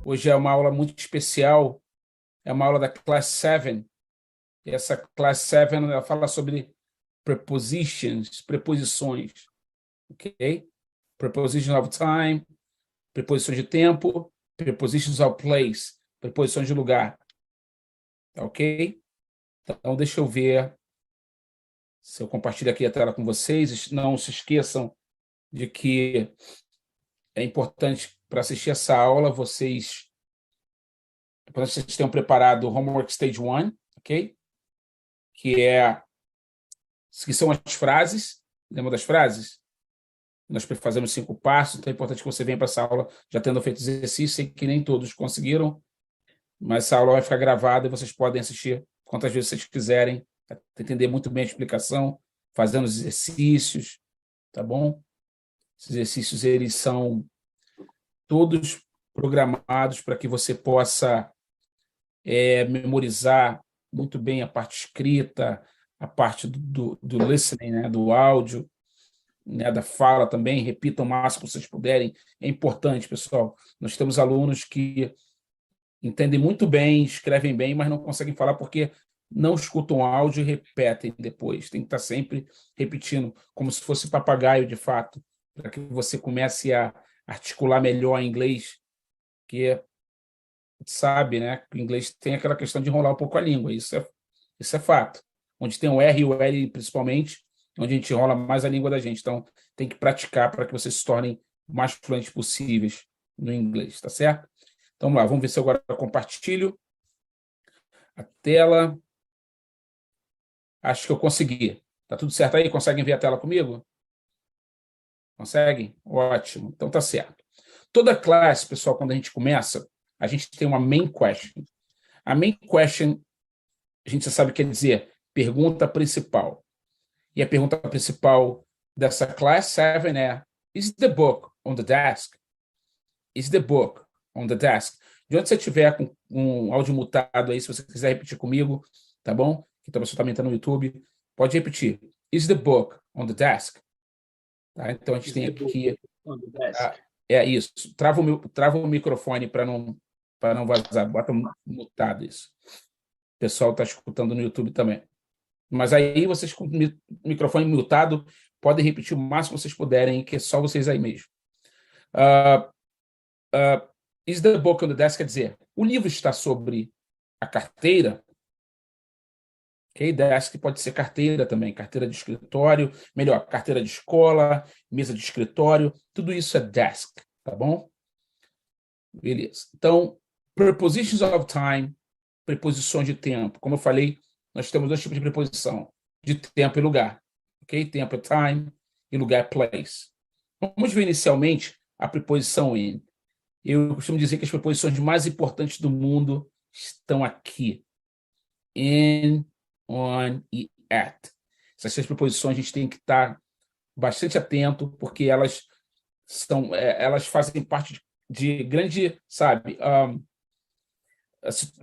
Hoje é uma aula muito especial, é uma aula da Class 7. E essa Class 7 ela fala sobre prepositions, preposições, ok? Preposition of time, preposições de tempo, prepositions of place, preposições de lugar, ok? Então, deixa eu ver se eu compartilho aqui a tela com vocês. Não se esqueçam de que é importante para assistir essa aula, vocês tenham preparado o Homework Stage 1, ok? Que são as frases. Lembra das frases? Nós fazemos 5 passos, então é importante que você venha para essa aula já tendo feito exercício. Sei que nem todos conseguiram, mas essa aula vai ficar gravada e vocês podem assistir quantas vezes vocês quiserem, para entender muito bem a explicação, fazendo os exercícios, tá bom? Esses exercícios, eles são todos programados para que você possa memorizar muito bem a parte escrita, a parte do listening, né, do áudio, né, da fala também. Repitam o máximo que vocês puderem. É importante, pessoal. Nós temos alunos que entendem muito bem, escrevem bem, mas não conseguem falar porque não escutam áudio e repetem depois. Tem que estar sempre repetindo, como se fosse papagaio, de fato, para que você comece a articular melhor em inglês, que sabe, né? O inglês tem aquela questão de enrolar um pouco a língua, isso é fato. Onde tem o R e o L, principalmente, onde a gente enrola mais a língua da gente. Então, tem que praticar para que vocês se tornem o mais fluentes possíveis no inglês, tá certo? Então, vamos lá, vamos ver se eu agora compartilho a tela. Acho que eu consegui. Tá tudo certo aí? Conseguem ver a tela comigo? Conseguem? Ótimo. Então, tá certo. Toda classe, pessoal, quando a gente começa, a gente tem uma main question. A main question, a gente já sabe o que quer dizer pergunta principal. E a pergunta principal dessa class 7 é: Is the book on the desk? Is the book on the desk? De onde você estiver com um áudio mutado aí, se você quiser repetir comigo, tá bom? Então você também está no YouTube, pode repetir. Is the book on the desk? Tá? Então a gente tem aqui. É isso. Trava o microfone para não vazar. Bota mutado isso. O pessoal está escutando no YouTube também. Mas aí vocês com o microfone mutado podem repetir o máximo que vocês puderem, que é só vocês aí mesmo. Is the book on the desk? Quer dizer, o livro está sobre a carteira. Ok? Desk pode ser carteira também, carteira de escritório, melhor, carteira de escola, mesa de escritório, tudo isso é desk, tá bom? Beleza. Então, prepositions of time, preposições de tempo. Como eu falei, nós temos 2 tipos de preposição, de tempo e lugar. Ok? Tempo é time e lugar é place. Vamos ver inicialmente a preposição in. Eu costumo dizer que as preposições mais importantes do mundo estão aqui. In, on e at. Essas 3 preposições a gente tem que estar bastante atento, porque elas fazem parte de grande, sabe,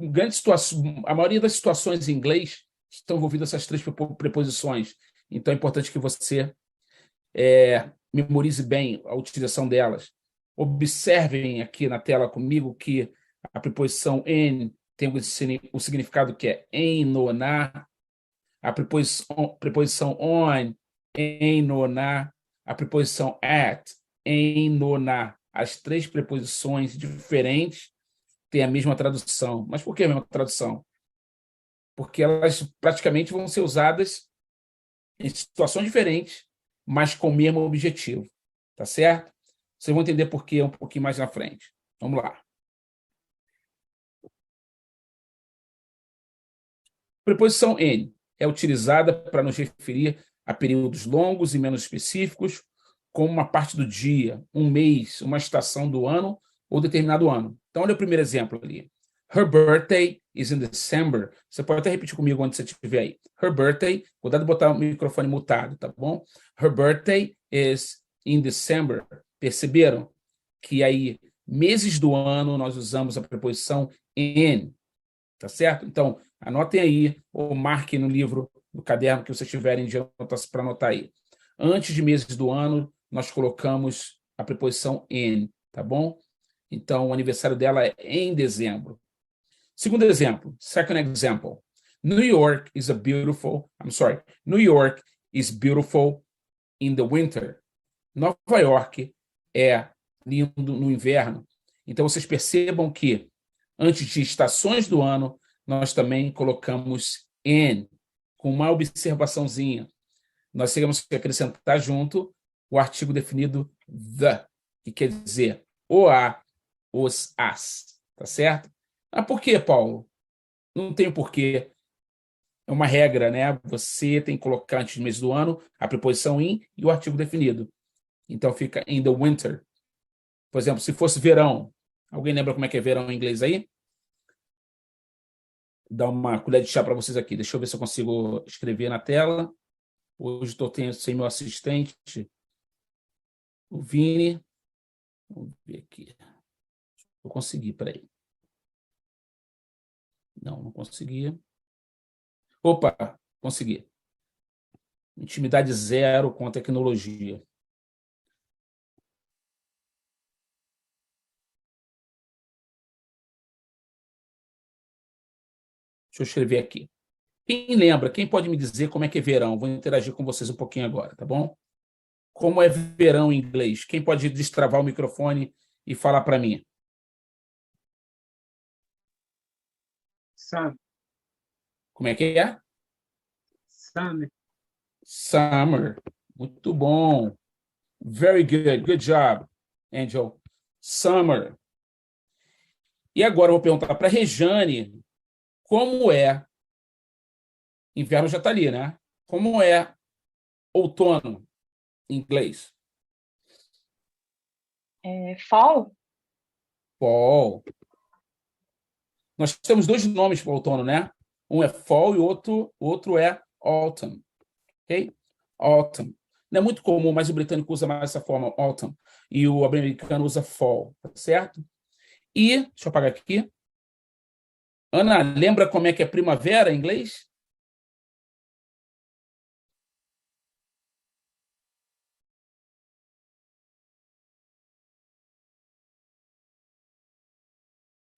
grande situação. A maioria das situações em inglês estão envolvidas essas 3 preposições. Então é importante que você memorize bem a utilização delas. Observem aqui na tela comigo que a preposição in tem o significado que é em, no, na. A preposição on, em, no, na. A preposição at, em, no, na. As 3 preposições diferentes têm a mesma tradução. Mas por que a mesma tradução? Porque elas praticamente vão ser usadas em situações diferentes, mas com o mesmo objetivo. Tá certo? Vocês vão entender por quê um pouquinho mais na frente. Vamos lá. Preposição N é utilizada para nos referir a períodos longos e menos específicos, como uma parte do dia, um mês, uma estação do ano ou determinado ano. Então, olha o primeiro exemplo ali. Her birthday is in December. Você pode até repetir comigo onde você estiver aí. Her birthday, cuidado de botar o microfone mutado, tá bom? Her birthday is in December. Perceberam que aí, meses do ano, nós usamos a preposição in, tá certo? Então, anotem aí ou marquem no livro, no caderno que vocês tiverem para anotar aí. Antes de meses do ano, nós colocamos a preposição in, tá bom? Então, o aniversário dela é em dezembro. Segundo exemplo, second example. New York is in the winter. Nova York é lindo no inverno. Então, vocês percebam que, antes de estações do ano, nós também colocamos in, com uma observaçãozinha. Nós temos que acrescentar junto o artigo definido the, que quer dizer o a, os, as. Tá certo? Ah, por quê, Paulo? Não tem porquê. É uma regra, né? Você tem que colocar antes do mês do ano a preposição in e o artigo definido. Então fica in the winter. Por exemplo, se fosse verão. Alguém lembra como é que é verão em inglês aí? Dá uma colher de chá para vocês aqui. Deixa eu ver se eu consigo escrever na tela. Hoje estou sem meu assistente, o Vini. Vamos ver aqui. Eu consegui, peraí. Não consegui. Opa, consegui. Intimidade zero com a tecnologia. Deixa eu escrever aqui. Quem lembra? Quem pode me dizer como é que é verão? Vou interagir com vocês um pouquinho agora, tá bom? Como é verão em inglês? Quem pode destravar o microfone e falar para mim? Sun. Como é que é? Sun. Summer. Muito bom. Very good. Good job, Angel. Summer. E agora eu vou perguntar para a Rejane como é. Inverno já está ali, né? Como é outono em inglês? Fall? Fall. Nós temos dois nomes para o outono, né? Um é fall e outro é autumn. Ok? Autumn. Não é muito comum, mas o britânico usa mais essa forma, autumn. E o americano usa fall, tá certo? E, deixa eu apagar aqui. Ana, lembra como é que é primavera em inglês?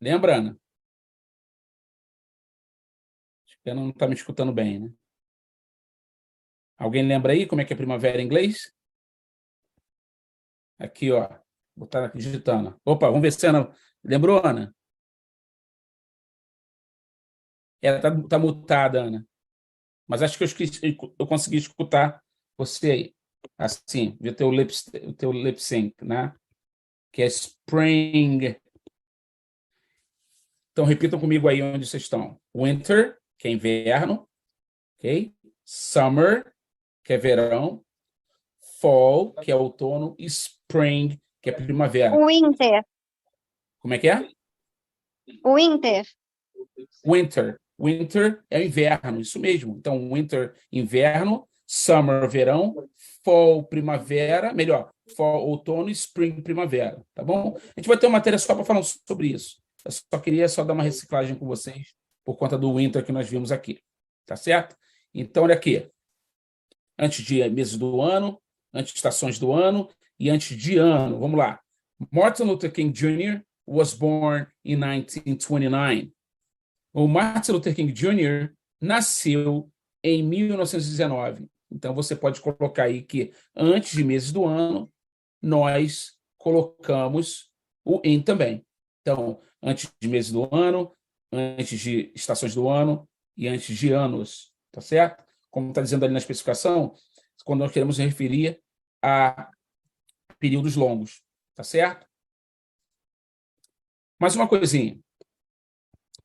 Lembra, Ana? Acho que ela não está me escutando bem, né? Alguém lembra aí como é que é primavera em inglês? Aqui, ó. Vou estar aqui digitando. Opa, vamos ver se a Ana. Lembrou, Ana? Ela tá mutada, Ana. Mas acho que eu consegui escutar você aí. Assim, ver o teu lip sync, né? Que é spring. Então, repitam comigo aí onde vocês estão. Winter, que é inverno, ok? Summer, que é verão. Fall, que é outono. E spring, que é primavera. Winter. Como é que é? Winter. Winter. Winter é inverno, isso mesmo. Então, winter, inverno. Summer, verão. Fall, primavera. Melhor, fall, outono. Spring, primavera. Tá bom? A gente vai ter uma matéria só para falar sobre isso. Eu só queria dar uma reciclagem com vocês por conta do winter que nós vimos aqui. Tá certo? Então, olha aqui. Antes de meses do ano, antes de estações do ano e antes de ano. Vamos lá. Martin Luther King Jr. was born in 1929. O Martin Luther King Jr. nasceu em 1919. Então, você pode colocar aí que antes de meses do ano, nós colocamos o em também. Então, antes de meses do ano, antes de estações do ano e antes de anos, tá certo? Como está dizendo ali na especificação, quando nós queremos referir a períodos longos, tá certo? Mais uma coisinha.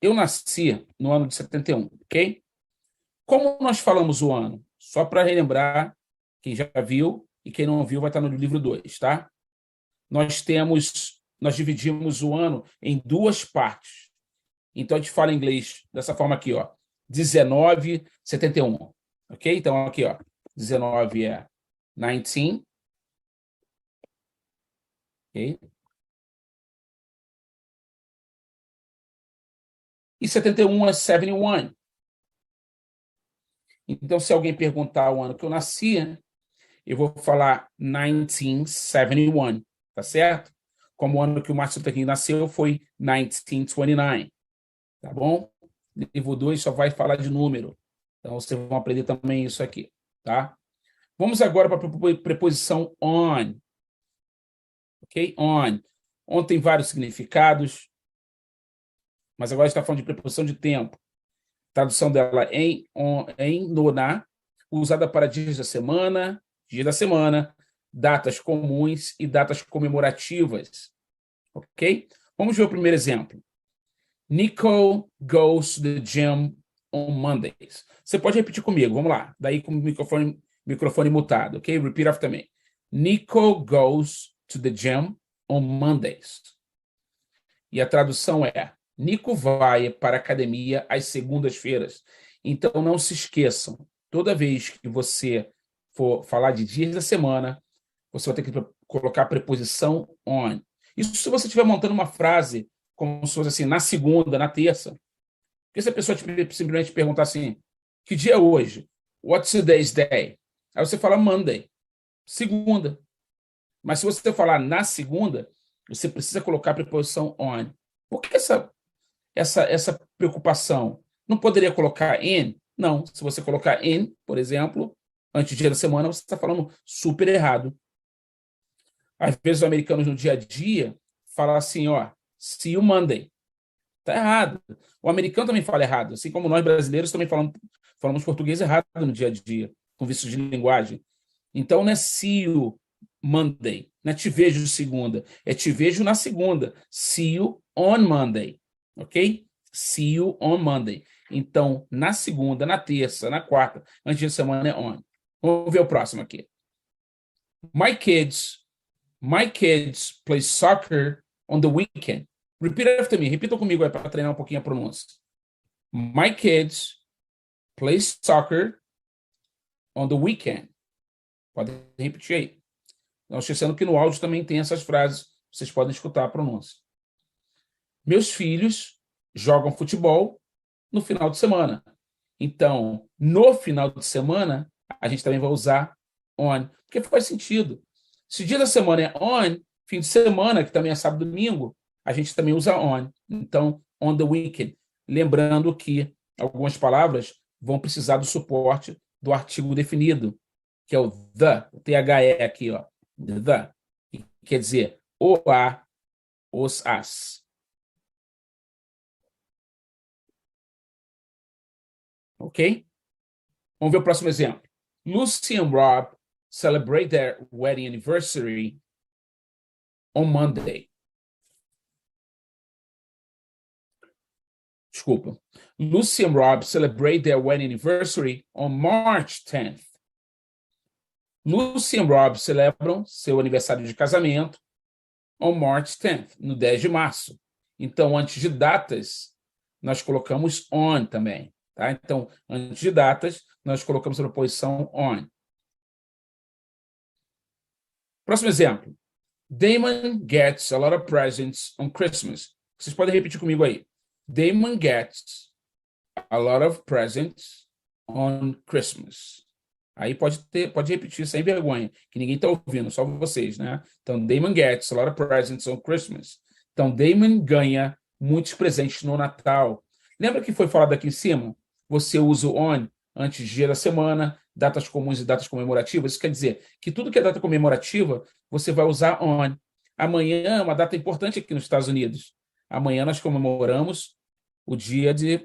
Eu nasci no ano de 71, ok? Como nós falamos o ano? Só para relembrar, quem já viu e quem não viu vai estar no livro 2, tá? Nós dividimos o ano em duas partes. Então, a gente fala em inglês dessa forma aqui, ó. 19, 71. Ok? Então, aqui, ó. 19 é 19. Ok? E 71 é 71. Então, se alguém perguntar o ano que eu nasci, eu vou falar 1971, tá certo? como o ano que o Martin Luther King nasceu foi 1929, tá bom? Livro 2 só vai falar de número. Então, vocês vão aprender também isso aqui, tá? Vamos agora para a preposição on. Ok? On. On tem vários significados, mas agora a gente está falando de preposição de tempo. Tradução dela no, na, usada para dias da semana, dia da semana, datas comuns e datas comemorativas. Ok? Vamos ver o primeiro exemplo. Nico goes to the gym on Mondays. Você pode repetir comigo, vamos lá. Daí com o microfone mutado, ok? Repeat after me. Nico goes to the gym on Mondays. E a tradução é: Nico vai para a academia às segundas-feiras. Então não se esqueçam, toda vez que você for falar de dias da semana, você vai ter que colocar a preposição on. Isso se você estiver montando uma frase como se fosse assim, na segunda, na terça. Porque se a pessoa simplesmente perguntar assim, que dia é hoje? What's today's day? Aí você fala Monday, segunda. Mas se você falar na segunda, você precisa colocar a preposição on. Por que essa preocupação? Não poderia colocar in? Não. Se você colocar in, por exemplo, antes do dia da semana, você está falando super errado. Às vezes os americanos no dia a dia falam assim, ó, see you Monday. Está errado. O americano também fala errado, assim como nós brasileiros também falamos português errado no dia a dia, com vícios de linguagem. Então, não é see you Monday, não é te vejo segunda, é te vejo na segunda. See you on Monday, ok? See you on Monday. Então, na segunda, na terça, na quarta, antes da semana é on. Vamos ver o próximo aqui. My kids play soccer on the weekend. Repeat after me. Repita comigo aí para treinar um pouquinho a pronúncia. My kids play soccer on the weekend. Pode repetir aí. Não esquecendo que no áudio também tem essas frases. Vocês podem escutar a pronúncia. Meus filhos jogam futebol no final de semana. Então, no final de semana, a gente também vai usar on. Porque faz sentido. Se o dia da semana é on, fim de semana, que também é sábado e domingo, a gente também usa on. Então, on the weekend. Lembrando que algumas palavras vão precisar do suporte do artigo definido, que é o the, o THE aqui, ó. The. Que quer dizer o, a, os, as. Ok? Vamos ver o próximo exemplo. Lucy and Rob celebrate their wedding anniversary on Monday. Desculpa. Lucy and Rob celebrate their wedding anniversary on March 10th. Lucy and Rob celebram seu aniversário de casamento on March 10th, no 10 de março. Então, antes de datas, nós colocamos on também. Tá? Então, antes de datas, nós colocamos a preposição on. Próximo exemplo. Damon gets a lot of presents on Christmas. Vocês podem repetir comigo aí. Damon gets a lot of presents on Christmas. Aí pode repetir sem vergonha, que ninguém está ouvindo, só vocês, né? Então, Damon gets a lot of presents on Christmas. Então, Damon ganha muitos presentes no Natal. Lembra que foi falado aqui em cima? Você usa o on antes do dia da semana, datas comuns e datas comemorativas. Isso quer dizer que tudo que é data comemorativa, você vai usar on. Amanhã é uma data importante aqui nos Estados Unidos. Amanhã nós comemoramos o dia de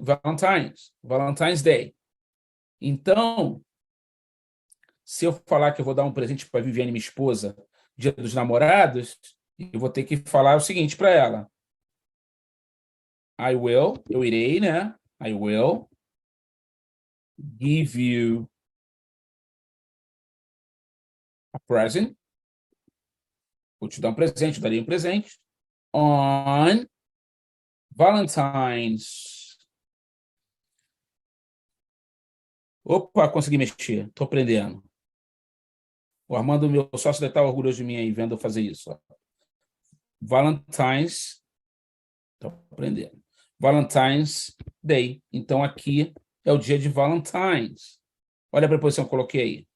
Valentine's Day. Então, se eu falar que eu vou dar um presente para a Viviane, minha esposa, dia dos namorados, eu vou ter que falar o seguinte para ela. Eu irei, né? I will give you a present. Vou te dar um presente, eu daria um presente. On Valentine's. Opa, consegui mexer. Estou aprendendo. O Armando, meu sócio, deve estar orgulhoso de mim aí, vendo eu fazer isso. Ó. Valentine's. Estou aprendendo. Valentine's Day. Então, aqui é o dia de Valentine's. Olha a preposição que eu coloquei aí.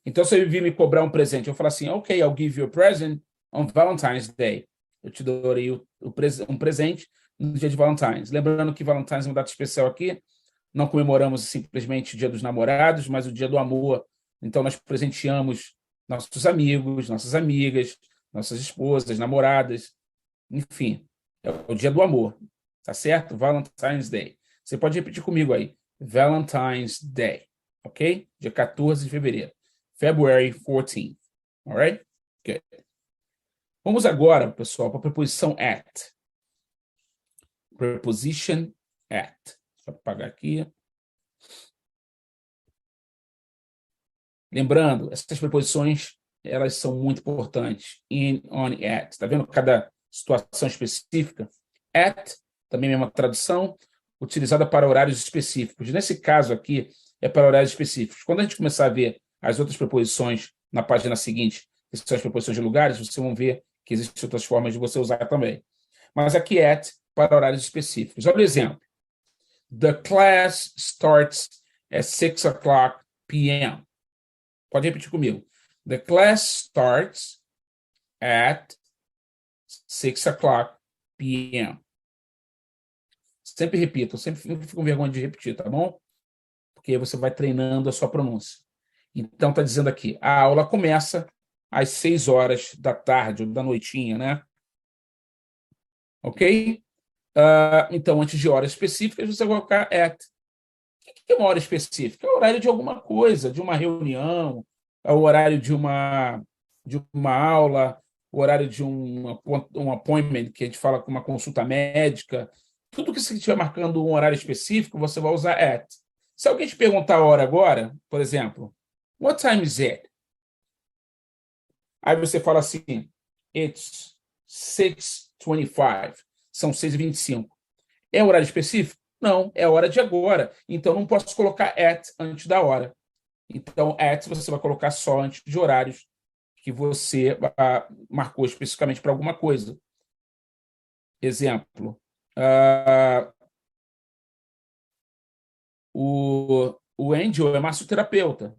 Então, se ele vir me cobrar um presente, eu falo assim, ok, I'll give you a present on Valentine's Day. eu te darei um presente no dia de Valentine's. Lembrando que Valentine's é uma data especial aqui, não comemoramos simplesmente o Dia dos Namorados, mas o Dia do Amor. Então, nós presenteamos nossos amigos, nossas amigas, nossas esposas, namoradas, enfim, é o Dia do Amor, tá certo? Valentine's Day. Você pode repetir comigo aí. Valentine's Day, ok? Dia 14 de fevereiro. February 14th, alright? Good. Vamos agora, pessoal, para a preposição at. Preposition at. Só apagar aqui. Lembrando, essas preposições, elas são muito importantes. In, on, at. Está vendo cada situação específica? At, também é uma tradução, utilizada para horários específicos. Nesse caso aqui, é para horários específicos. Quando a gente começar a ver as outras preposições na página seguinte, que são as preposições de lugares, vocês vão ver que existem outras formas de você usar também. Mas aqui at, para horários específicos. Olha o exemplo. The class starts at 6 o'clock p.m. Pode repetir comigo. The class starts at 6 o'clock p.m. Sempre repito, eu sempre fico com vergonha de repetir, tá bom? Porque aí você vai treinando a sua pronúncia. Então, está dizendo aqui, a aula começa às 6 horas da tarde, ou da noitinha, né? Ok? Então, antes de horas específicas, você vai colocar at. O que é uma hora específica? É o horário de alguma coisa, de uma reunião, é o horário de uma aula, o horário de um appointment, que a gente fala com uma consulta médica. Tudo que você estiver marcando um horário específico, você vai usar at. Se alguém te perguntar a hora agora, por exemplo, what time is it? Aí você fala assim, it's 6:25. São 6:25. É horário específico? Não, é a hora de agora. Então, não posso colocar at antes da hora. Então, at você vai colocar só antes de horários que você marcou especificamente para alguma coisa. Exemplo. O Angel é massoterapeuta.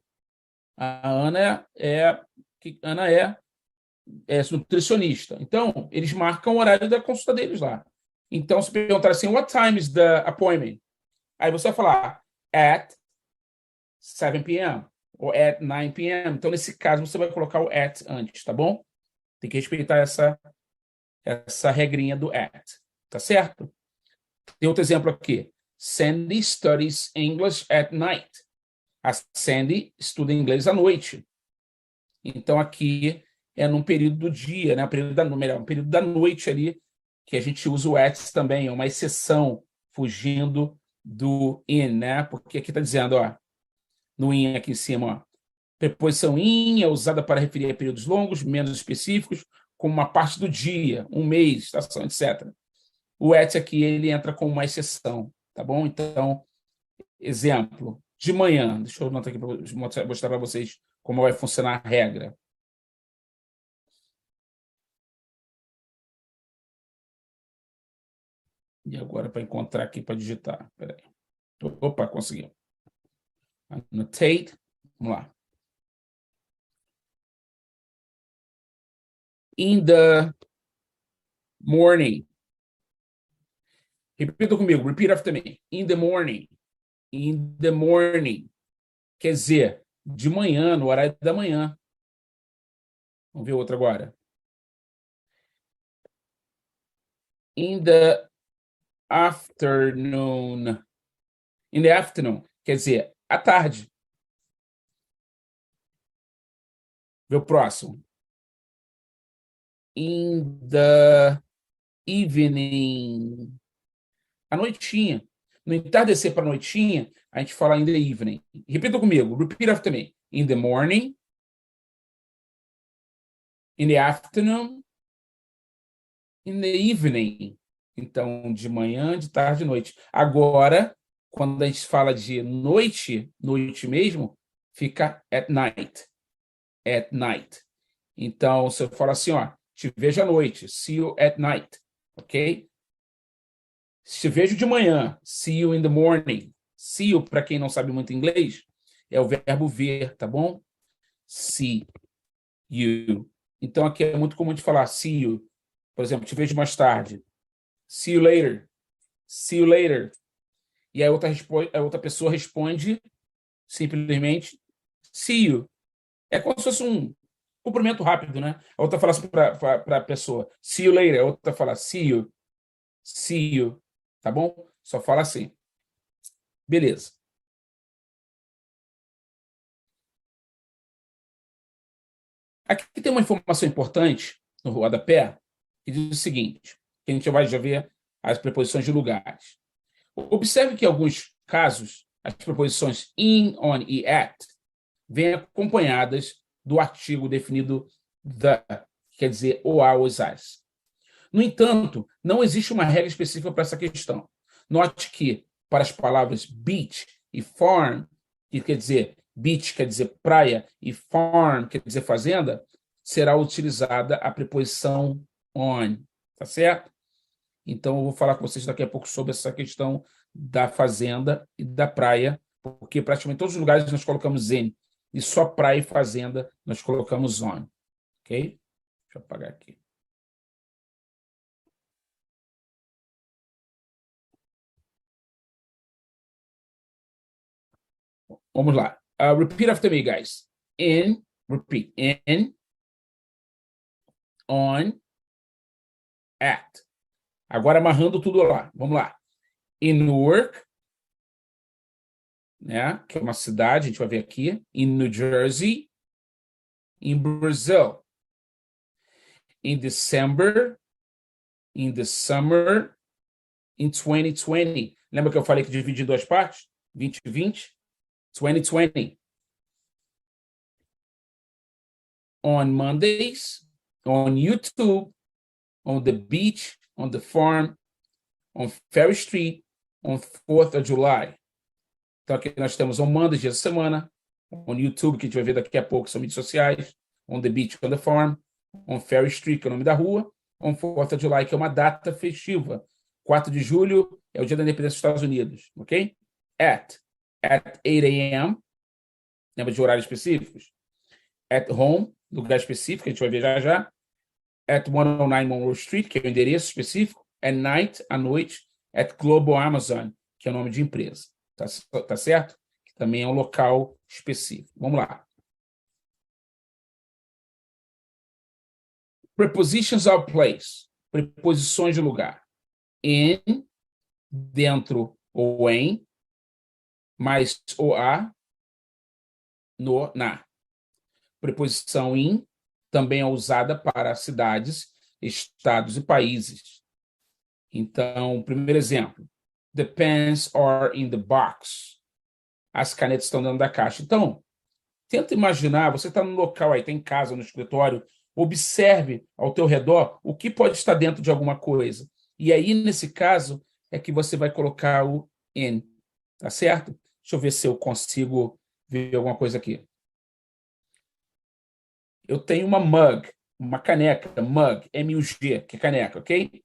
A Ana é nutricionista. Então, eles marcam o horário da consulta deles lá. Então, se perguntar assim, what time is the appointment? Aí você vai falar at 7 p.m. ou at 9 p.m. Então, nesse caso, você vai colocar o at antes, tá bom? Tem que respeitar essa regrinha do at, tá certo? Tem outro exemplo aqui. Sandy studies English at night. A Sandy estuda inglês à noite. Então, aqui é num período do dia, né? Um período da noite ali, que a gente usa o at também, é uma exceção, fugindo do in, né? Porque aqui está dizendo, ó, no in aqui em cima, ó, preposição in é usada para referir a períodos longos, menos específicos, como uma parte do dia, um mês, estação, etc. O at aqui, ele entra como uma exceção, tá bom? Então, exemplo, de manhã, deixa eu anotar aqui para mostrar para vocês como vai funcionar a regra. E agora, para encontrar aqui, para digitar. Peraí. Opa, consegui. Annotate. Vamos lá. In the morning. Repita comigo. Repeat after me. In the morning. In the morning. Quer dizer, de manhã, no horário da manhã. Vamos ver outra agora. In the afternoon. In the afternoon. Quer dizer, à tarde. Vê o próximo. In the evening. À noitinha. No entardecer para a noitinha, a gente fala in the evening. Repita comigo. Repeat after me. In the morning. In the afternoon. In the evening. Então, de manhã, de tarde, de noite. Agora, quando a gente fala de noite, noite mesmo, fica at night. At night. Então, você fala assim, ó, te vejo à noite. See you at night. Ok? Se vejo de manhã, see you in the morning. See you, para quem não sabe muito inglês, é o verbo ver, tá bom? See you. Então, aqui é muito comum de falar see you Por exemplo, te vejo mais tarde. See you later. See you later. E a outra pessoa responde simplesmente see you. É como se fosse um cumprimento rápido, né? A outra fala assim para a pessoa see you later. A outra fala see you. See you. Tá bom? Só fala assim. Beleza. Aqui tem uma informação importante no rodapé que diz o seguinte, que a gente vai já ver as preposições de lugares. Observe que em alguns casos as preposições in, on e at vêm acompanhadas do artigo definido the, que quer dizer o, a, os, as. No entanto, não existe uma regra específica para essa questão. Note que para as palavras beach e farm, que quer dizer beach quer dizer praia e farm quer dizer fazenda, será utilizada a preposição on, tá certo? Então eu vou falar com vocês daqui a pouco sobre essa questão da fazenda e da praia, porque praticamente todos os lugares nós colocamos in, e só praia e fazenda nós colocamos on, ok? Deixa eu apagar aqui. Vamos lá. Repeat after me, guys. In, repeat. In, on, at. Agora amarrando tudo lá. Vamos lá. In Newark, né, que é uma cidade, a gente vai ver aqui. In New Jersey. In Brazil. In December. In the summer. In 2020. Lembra que eu falei que dividi em duas partes? 2020. 2020. On Mondays. On YouTube. On the beach. On the farm. On Ferry Street. On 4th of July. Então aqui nós temos on Monday, dia da semana. On YouTube, que a gente vai ver daqui a pouco, são mídias sociais. On the beach, on the farm. On Ferry Street, que é o nome da rua. On 4th of July, que é uma data festiva. 4 de julho é o dia da independência dos Estados Unidos, ok? At 8 a.m. Lembra de horários específicos? At home, lugar específico, a gente vai ver já já. At 109 Monroe Street, que é o endereço específico. At night, à noite. At Global Amazon, que é o nome de empresa. Tá certo? Que também é um local específico. Vamos lá. Prepositions of place. Preposições de lugar. In, dentro ou em, mais ou a, no, na. Preposição in também é usada para cidades, estados e países. Então, primeiro exemplo. The pens are in the box. As canetas estão dentro da caixa. Então, tenta imaginar, você está no local aí, está em casa, no escritório, observe ao teu redor o que pode estar dentro de alguma coisa. E aí, nesse caso, é que você vai colocar o in. Tá certo? Deixa eu ver se eu consigo ver alguma coisa aqui. Eu tenho uma mug, uma caneca, mug, M-U-G, que é caneca, ok?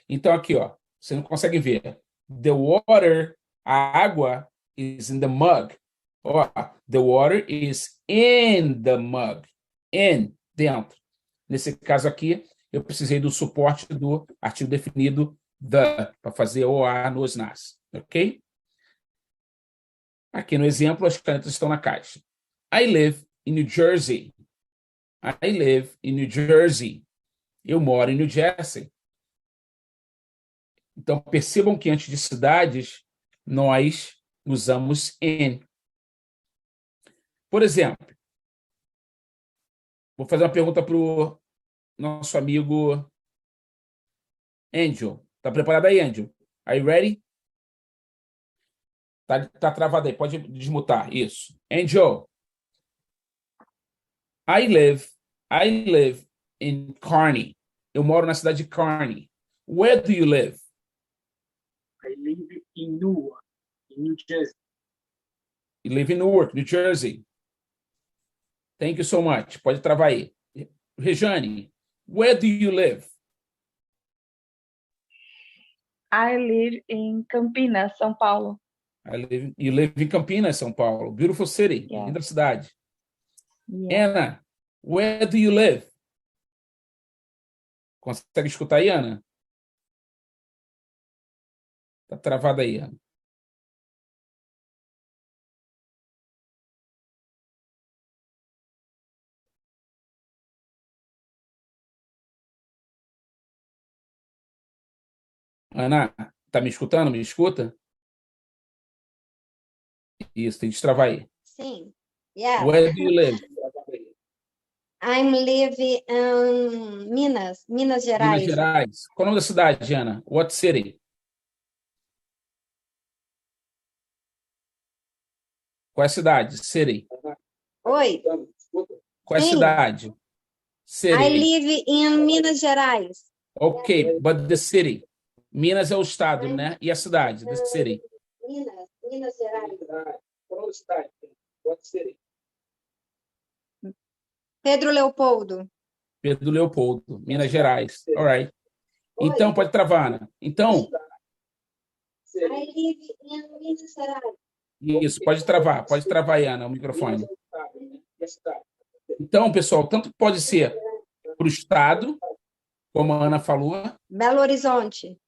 Então, aqui, ó, você não consegue ver. The water, a água, is in the mug. Ó, the water is in the mug. In, dentro. Nesse caso aqui, eu precisei do suporte do artigo definido the, para fazer o, a, nos, nas, ok? Aqui no exemplo, as canetas estão na caixa. I live in New Jersey. I live in New Jersey. Eu moro em New Jersey. Então, percebam que antes de cidades, nós usamos in. Por exemplo, vou fazer uma pergunta para o nosso amigo Angel. Está preparado aí, Angel? Are you ready? Tá travado aí, pode desmutar. Isso. Angel. I live in Kearney. Eu moro na cidade de Kearney. Where do you live? I live in Newark, in New Jersey. You live in Newark, New Jersey. Thank you so much. Pode travar aí. Rejane, where do you live? I live in Campinas, São Paulo. You live in Campinas, São Paulo. Beautiful city. Yeah. Linda cidade. Yeah. Anna, where do you live? Consegue escutar aí, Ana? Tá travada aí, Ana. Ana, tá me escutando? Me escuta? Isso, tem que destravar aí. Sim. Yes. Where do you live? I'm living in Minas Minas Gerais. Gerais. Qual é o nome da cidade, Ana? What city? Qual é a cidade? City. Oi. Qual é a Sim. cidade? I City. live in Minas Gerais. Ok, but the city. Minas é o estado, né? E a cidade? The city. Minas Gerais. Qual é a cidade? What city? Pedro Leopoldo. Pedro Leopoldo, Minas Gerais. All right. Então, pode travar, Ana. Então, I live in Minas Gerais. isso, pode travar aí, Ana, o microfone. Então, pessoal, tanto pode ser para o estado, como a Ana falou, Belo Horizonte.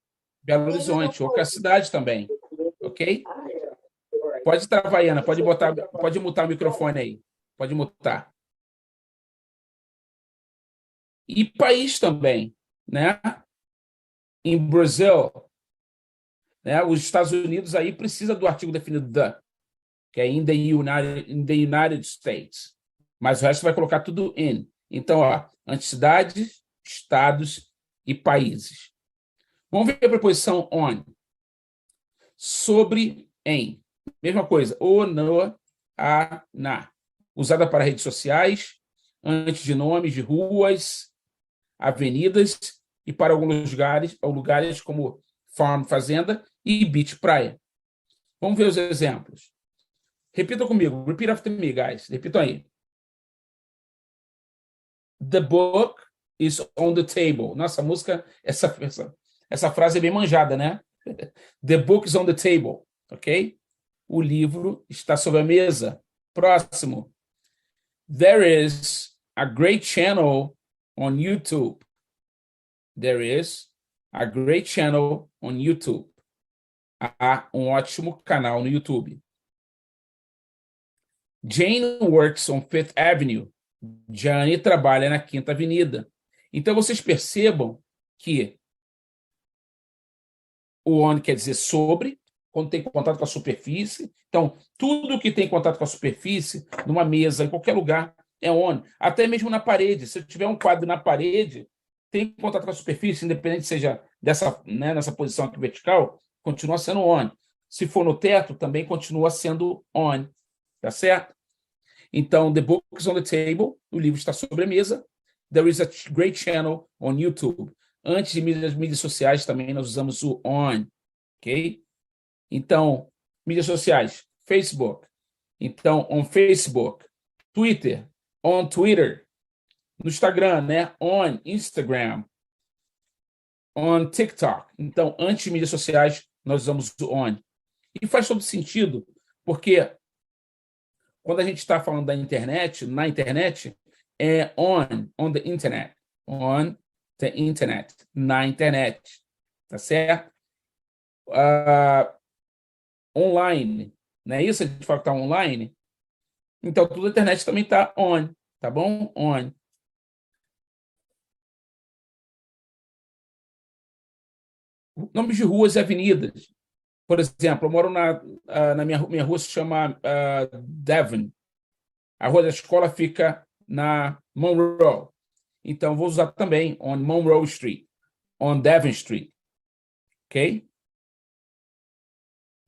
Belo Horizonte, ou para a cidade também, ok? Pode travar aí, Ana, pode mutar o microfone aí, pode mutar. E país também, né? Em Brasil, né? Os Estados Unidos aí precisa do artigo definido the, que é in the United States. Mas o resto vai colocar tudo in. Então, ó, cidades, estados e países. Vamos ver a preposição on. Sobre, em. Mesma coisa. O, no, a, na. Usada para redes sociais, antes de nomes de ruas, avenidas e para alguns lugares como farm, fazenda e beach, praia. Vamos ver os exemplos. Repita comigo. Repeat after me, guys. Repitam aí. The book is on the table. Nossa, a música, essa frase é bem manjada, né? The book is on the table, ok? O livro está sobre a mesa. Próximo. There is a great channel on YouTube. There is a great channel on YouTube. Há um ótimo canal no YouTube. Jane works on Fifth Avenue. Jane trabalha na Quinta Avenida. Então, vocês percebam que o on quer dizer sobre, quando tem contato com a superfície. Então, tudo que tem contato com a superfície, numa mesa, em qualquer lugar, é on. Até mesmo na parede. Se eu tiver um quadro na parede, tem contato com a superfície, independente seja nessa posição aqui vertical, continua sendo on. Se for no teto, também continua sendo on. Tá certo? Então, the book is on the table, o livro está sobre a mesa. There is a great channel on YouTube. Antes de mídias sociais também nós usamos o on, ok? Então, mídias sociais, Facebook. Então, on Facebook. Twitter, on Twitter. No Instagram, né? On Instagram. On TikTok. Então, antes de mídias sociais, nós usamos o on. E faz todo sentido, porque quando a gente está falando da internet, na internet, é on the internet. On the internet. Na internet. Tá certo? Online. Não é isso? A gente fala que está online. Então, toda a internet também está on. Tá bom? On. Nomes de ruas e avenidas. Por exemplo, eu moro na minha rua se chama Devon. A rua da escola fica na Monroe. Então, vou usar também on Monroe Street, on Devon Street. Ok?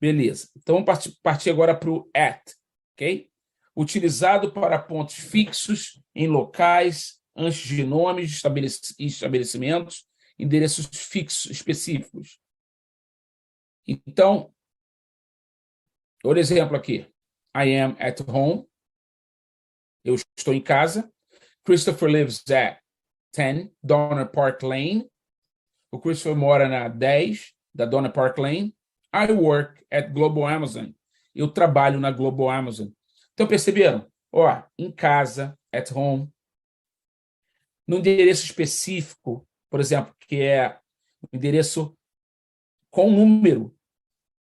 Beleza. Então, vamos partir agora para o at. Ok? Utilizado para pontos fixos em locais, antes de nomes de estabelecimentos, endereços fixos específicos. Então, por exemplo aqui. I am at home. Eu estou em casa. Christopher lives at 10 Donner Park Lane. O Christopher mora na 10 da Donner Park Lane. I work at Global Amazon. Eu trabalho na Global Amazon. Então, perceberam? Ó, em casa, at home. No endereço específico, por exemplo, que é o endereço com número,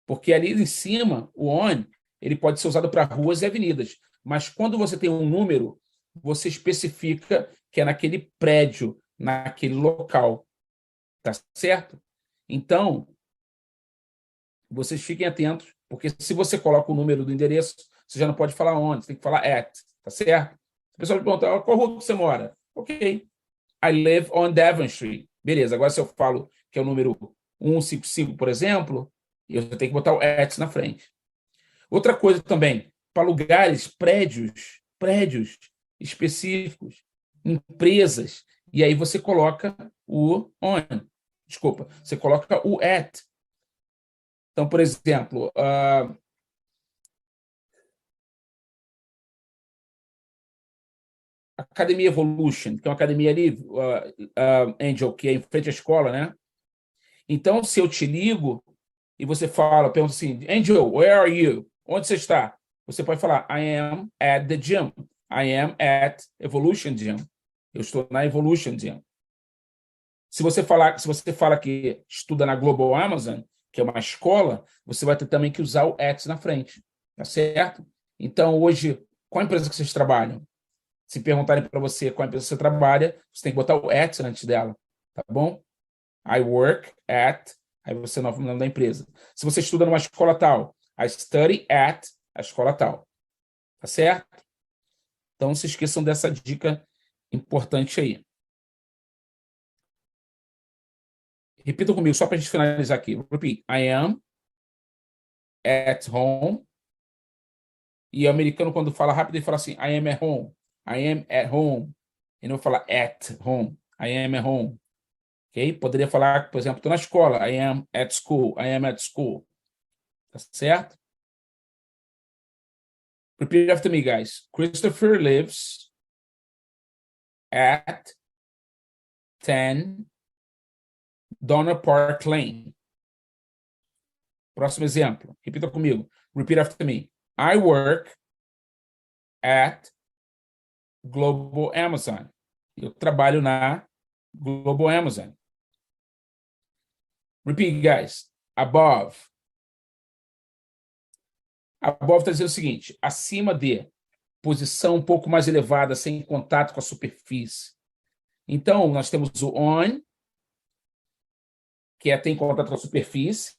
porque ali em cima, o on, ele pode ser usado para ruas e avenidas, mas quando você tem um número, você especifica que é naquele prédio, naquele local, tá certo? Então, vocês fiquem atentos, porque se você coloca o número do endereço, você já não pode falar onde, você tem que falar at, tá certo? O pessoal me pergunta, qual rua que você mora? Ok. I live on Devon Street. Beleza, agora se eu falo que é o número 155, por exemplo, eu tenho que botar o at na frente. Outra coisa também, para lugares, prédios específicos, empresas, e aí você coloca o on. Desculpa, você coloca o at. Então, por exemplo, Academia Evolution, que é uma academia ali, Angel, que é em frente à escola, né? Então, se eu te ligo e você fala, pergunta assim, Angel, where are you? Onde você está? Você pode falar, I am at the gym. I am at Evolution Gym. Eu estou na Evolution Gym. Se você fala que estuda na Global Amazon, que é uma escola, você vai ter também que usar o at na frente, tá certo? Então, hoje, qual a empresa que vocês trabalham? Se perguntarem para você qual empresa você trabalha, você tem que botar o at antes dela, tá bom? I work at, aí você não o nome da empresa. Se você estuda numa escola tal, I study at a escola tal, tá certo? Então, não se esqueçam dessa dica importante aí. Repitam comigo, só para a gente finalizar aqui. Repeat. I am at home. E o americano, quando fala rápido, ele fala assim, I am at home. I am at home. E não fala at home. I am at home. Ok? Poderia falar, por exemplo, estou na escola. I am at school. I am at school. Tá certo? Repeat after me, guys. Christopher lives at 10 Donner Park Lane. Próximo exemplo. Repita comigo. Repeat after me. I work at Global Amazon. Eu trabalho na Global Amazon. Repeat, guys. Above. Above está dizendo o seguinte, acima de, posição um pouco mais elevada, sem contato com a superfície. Então, nós temos o on, que tem contato com a superfície,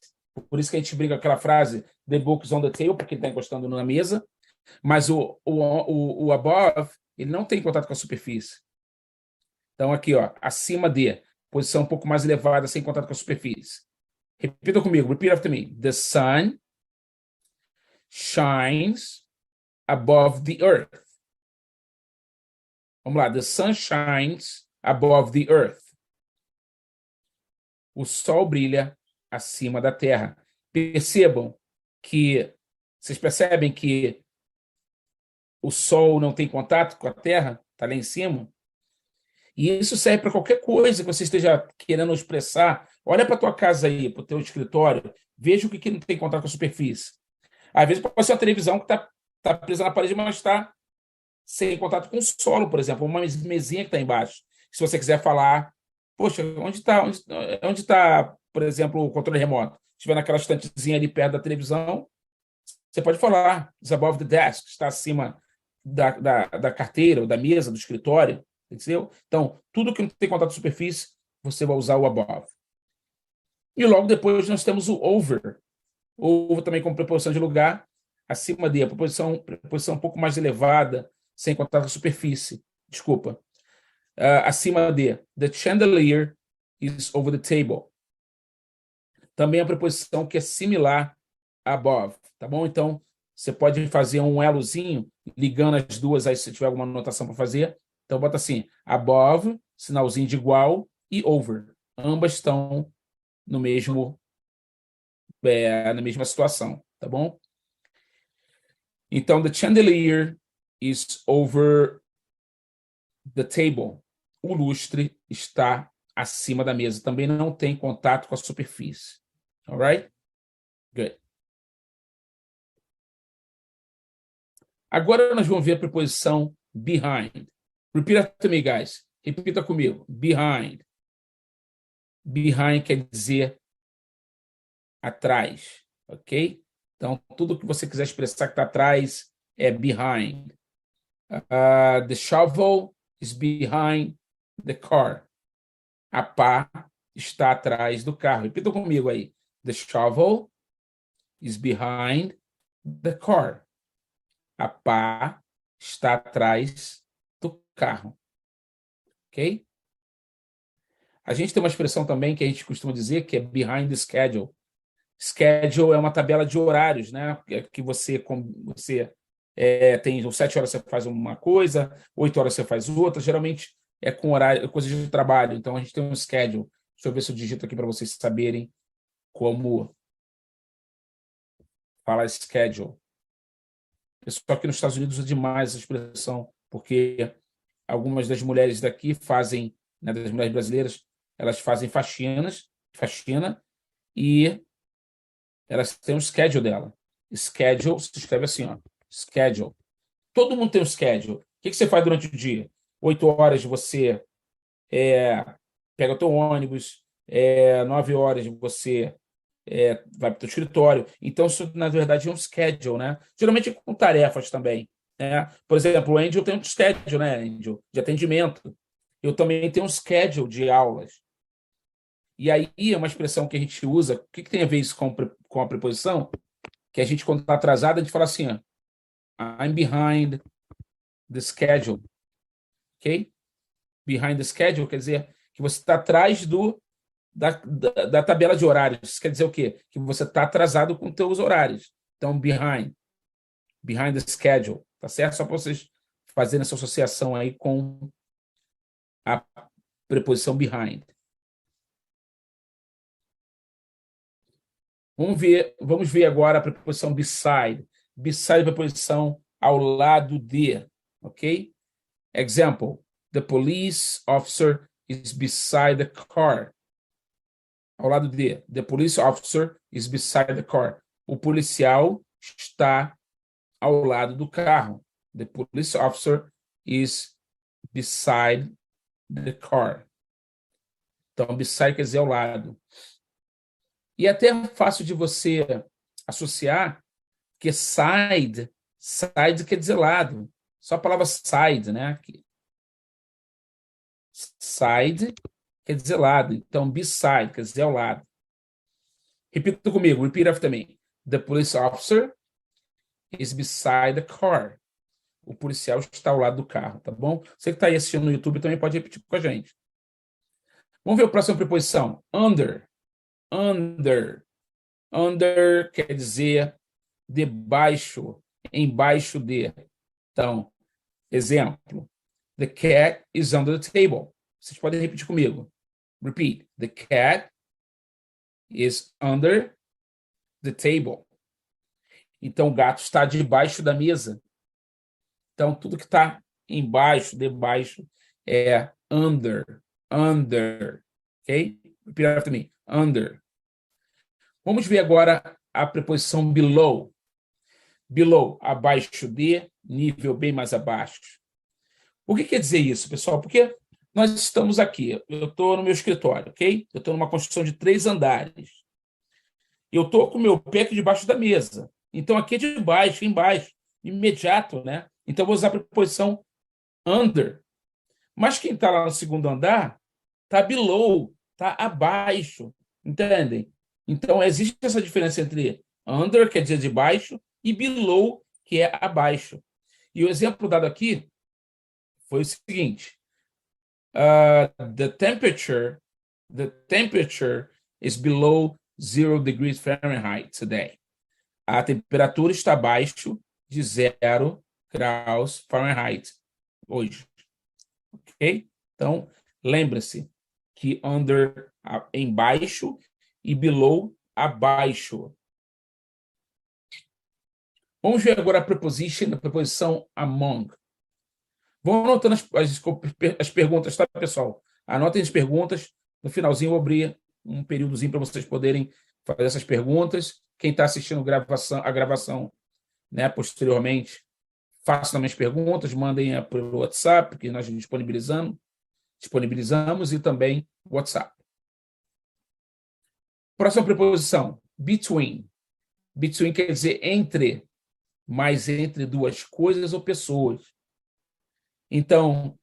por isso que a gente brinca com aquela frase, the book is on the table, porque ele está encostando na mesa, mas o above, ele não tem contato com a superfície. Então, aqui, ó, acima de, posição um pouco mais elevada, sem contato com a superfície. Repita comigo, repeat after me. The sun shines above the earth. Vamos lá. The sun shines above the earth. O sol brilha acima da terra. Percebam que, vocês percebem que o sol não tem contato com a terra? Está lá em cima? E isso serve para qualquer coisa que você esteja querendo expressar. Olha para a tua casa aí, para o teu escritório, veja o que não tem contato com a superfície. Às vezes pode ser uma televisão que está presa na parede, mas está sem contato com o solo, por exemplo, uma mesinha que está embaixo. Se você quiser falar, poxa, onde tá, por exemplo, o controle remoto? Se estiver naquela estantezinha ali perto da televisão, você pode falar, it's above the desk, está acima da carteira, ou da mesa, do escritório, entendeu? Então, tudo que não tem contato com a superfície, você vai usar o above. E logo depois nós temos o over. Over também como preposição de lugar, acima de, a preposição um pouco mais elevada, sem contato com a superfície. Desculpa. Acima de, the chandelier is over the table. Também a preposição que é similar a above, tá bom? Então, você pode fazer um elozinho ligando as duas aí se tiver alguma anotação para fazer. Então, bota assim, above, sinalzinho de igual, e over. Ambas estão no mesmo, na mesma situação, tá bom? Então, the chandelier is over the table. O lustre está acima da mesa. Também não tem contato com a superfície. All right? Good. Agora nós vamos ver a preposição behind. Repeat after me, guys. Repita comigo. Behind. Behind quer dizer atrás, ok? Então, tudo que você quiser expressar que está atrás é behind. The shovel is behind the car. A pá está atrás do carro. Repita comigo aí. The shovel is behind the car. A pá está atrás do carro. Ok? A gente tem uma expressão também que a gente costuma dizer que é behind the schedule. Schedule é uma tabela de horários, né? Que você tem 7 horas você faz uma coisa, 8 horas você faz outra. Geralmente é com horário, coisa de trabalho. Então a gente tem um schedule. Deixa eu ver se eu digito aqui para vocês saberem como falar schedule. Pessoal aqui nos Estados Unidos usa demais essa expressão, porque algumas das mulheres daqui fazem, né, das mulheres brasileiras, elas fazem faxina, e elas têm um schedule dela. Schedule se escreve assim, ó, schedule. Todo mundo tem um schedule. O que você faz durante o dia? 8 horas você pega o teu ônibus, 9 horas você vai para o teu escritório. Então, isso, na verdade, é um schedule, né? Geralmente com tarefas também. Né? Por exemplo, o Angel tem um schedule, né, Angel? De atendimento. Eu também tenho um schedule de aulas. E aí, é uma expressão que a gente usa, o que tem a ver isso com a preposição? Que a gente, quando está atrasado, a gente fala assim, ó, I'm behind the schedule. Ok? Behind the schedule quer dizer que você está atrás da tabela de horários. Isso quer dizer o quê? Que você está atrasado com os seus horários. Então, behind the schedule. Tá certo? Só para vocês fazerem essa associação aí com a preposição behind. Vamos ver agora a preposição beside. Beside é a preposição ao lado de, ok? Example, the police officer is beside the car. Ao lado de, the police officer is beside the car. O policial está ao lado do carro. The police officer is beside the car. Então, beside quer dizer ao lado. E até é fácil de você associar, que side quer dizer lado. Só a palavra side, né? Side quer dizer lado. Então, beside quer dizer ao lado. Repita comigo, repeat after me. The police officer is beside the car. O policial está ao lado do carro, tá bom? Você que está aí assistindo no YouTube também pode repetir com a gente. Vamos ver a próxima preposição. Under. Under. Under quer dizer debaixo, embaixo de. Então, exemplo. The cat is under the table. Vocês podem repetir comigo. Repeat. The cat is under the table. Então, o gato está debaixo da mesa. Então, tudo que está embaixo, debaixo, é under. Under. Ok? Repeat after me. Under. Vamos ver agora a preposição below. Below, abaixo de, nível bem mais abaixo. O que quer dizer isso, pessoal? Porque nós estamos aqui, eu estou no meu escritório, ok? Eu estou numa construção de 3 andares. Eu estou com o meu pé aqui debaixo da mesa. Então, aqui é de baixo, embaixo, imediato, né? Então, eu vou usar a preposição under. Mas quem está lá no segundo andar está below, está abaixo, entendem? Então, existe essa diferença entre under, quer dizer de baixo, e below, que é abaixo. E o exemplo dado aqui foi o seguinte: the temperature is below 0 degrees Fahrenheit today. A temperatura está abaixo de 0 graus Fahrenheit hoje. Ok? Então, lembre-se que under embaixo e below abaixo. Vamos ver agora a preposição among. Vão anotando as perguntas, tá, pessoal? Anotem as perguntas. No finalzinho, eu vou abrir um períodozinho para vocês poderem fazer essas perguntas. Quem está assistindo a gravação, né, posteriormente, façam também as perguntas, mandem pelo WhatsApp, que nós disponibilizamos, e também WhatsApp. Próxima preposição, between. Between quer dizer entre, mas entre duas coisas ou pessoas. Então,